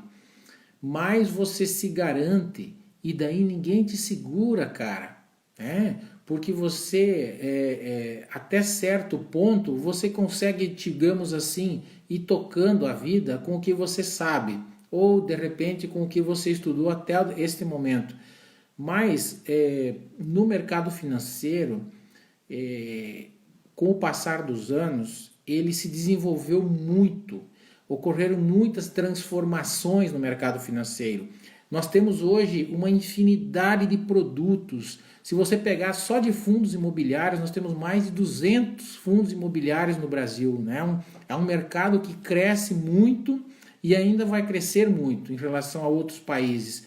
mais você se garante e daí ninguém te segura, cara. Porque você, até certo ponto, você consegue, digamos assim, ir tocando a vida com o que você sabe, ou de repente com o que você estudou até este momento. Mas no mercado financeiro, com o passar dos anos, ele se desenvolveu muito, ocorreram muitas transformações no mercado financeiro. Nós temos hoje uma infinidade de produtos. Se você pegar só de fundos imobiliários, nós temos mais de 200 fundos imobiliários no Brasil, né? É um mercado que cresce muito e ainda vai crescer muito em relação a outros países.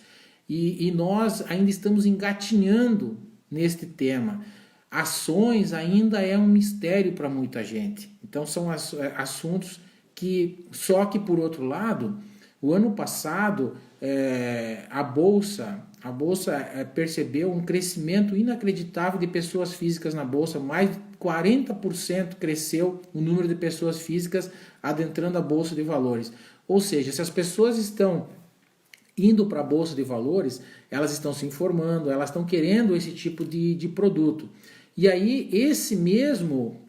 E nós ainda estamos engatinhando neste tema. Ações ainda é um mistério para muita gente. Então são assuntos que, só que por outro lado, o ano passado a Bolsa percebeu um crescimento inacreditável de pessoas físicas na Bolsa, mais de 40% cresceu o número de pessoas físicas adentrando a Bolsa de Valores. Ou seja, se as pessoas estão indo para a Bolsa de Valores, elas estão se informando, elas estão querendo esse tipo de produto. E aí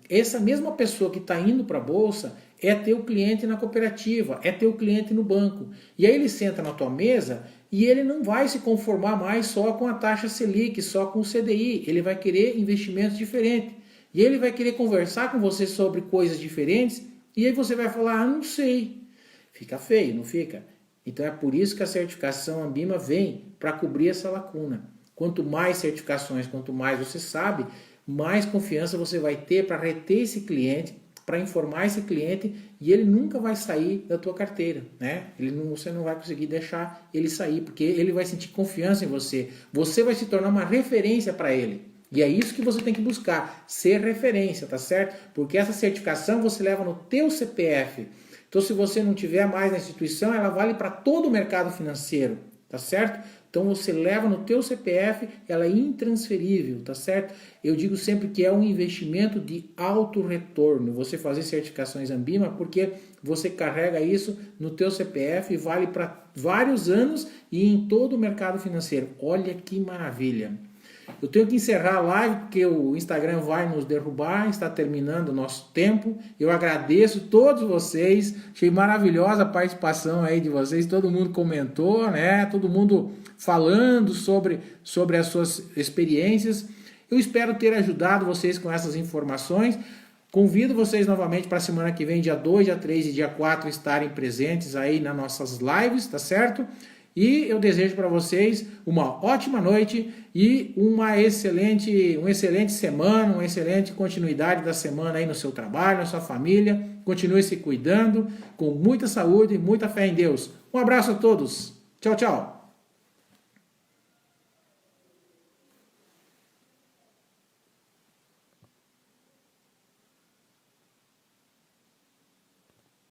essa mesma pessoa que está indo para a Bolsa é teu cliente na cooperativa, é teu cliente no banco. E aí ele senta na tua mesa e ele não vai se conformar mais só com a taxa Selic, só com o CDI. Ele vai querer investimentos diferentes. E ele vai querer conversar com você sobre coisas diferentes e aí você vai falar, não sei. Fica feio, não fica? Então é por isso que a certificação Ambima vem para cobrir essa lacuna. Quanto mais certificações, quanto mais você sabe, mais confiança você vai ter para reter esse cliente, para informar esse cliente e ele nunca vai sair da tua carteira, né? Você não vai conseguir deixar ele sair, porque ele vai sentir confiança em você. Você vai se tornar uma referência para ele. E é isso que você tem que buscar, ser referência, tá certo? Porque essa certificação você leva no teu CPF. Então se você não tiver mais na instituição, ela vale para todo o mercado financeiro, tá certo? Então você leva no teu CPF, ela é intransferível, tá certo? Eu digo sempre que é um investimento de alto retorno, você fazer certificações Ambima, porque você carrega isso no teu CPF e vale para vários anos e em todo o mercado financeiro. Olha que maravilha! Eu tenho que encerrar a live porque o Instagram vai nos derrubar, está terminando o nosso tempo. Eu agradeço todos vocês, achei maravilhosa a participação aí de vocês, todo mundo comentou, né? Todo mundo falando sobre as suas experiências. Eu espero ter ajudado vocês com essas informações. Convido vocês novamente para a semana que vem, dia 2, dia 3 e dia 4, estarem presentes aí nas nossas lives, tá certo? E eu desejo para vocês uma ótima noite e uma excelente semana, uma excelente continuidade da semana aí no seu trabalho, na sua família. Continue se cuidando, com muita saúde e muita fé em Deus. Um abraço a todos. Tchau, tchau.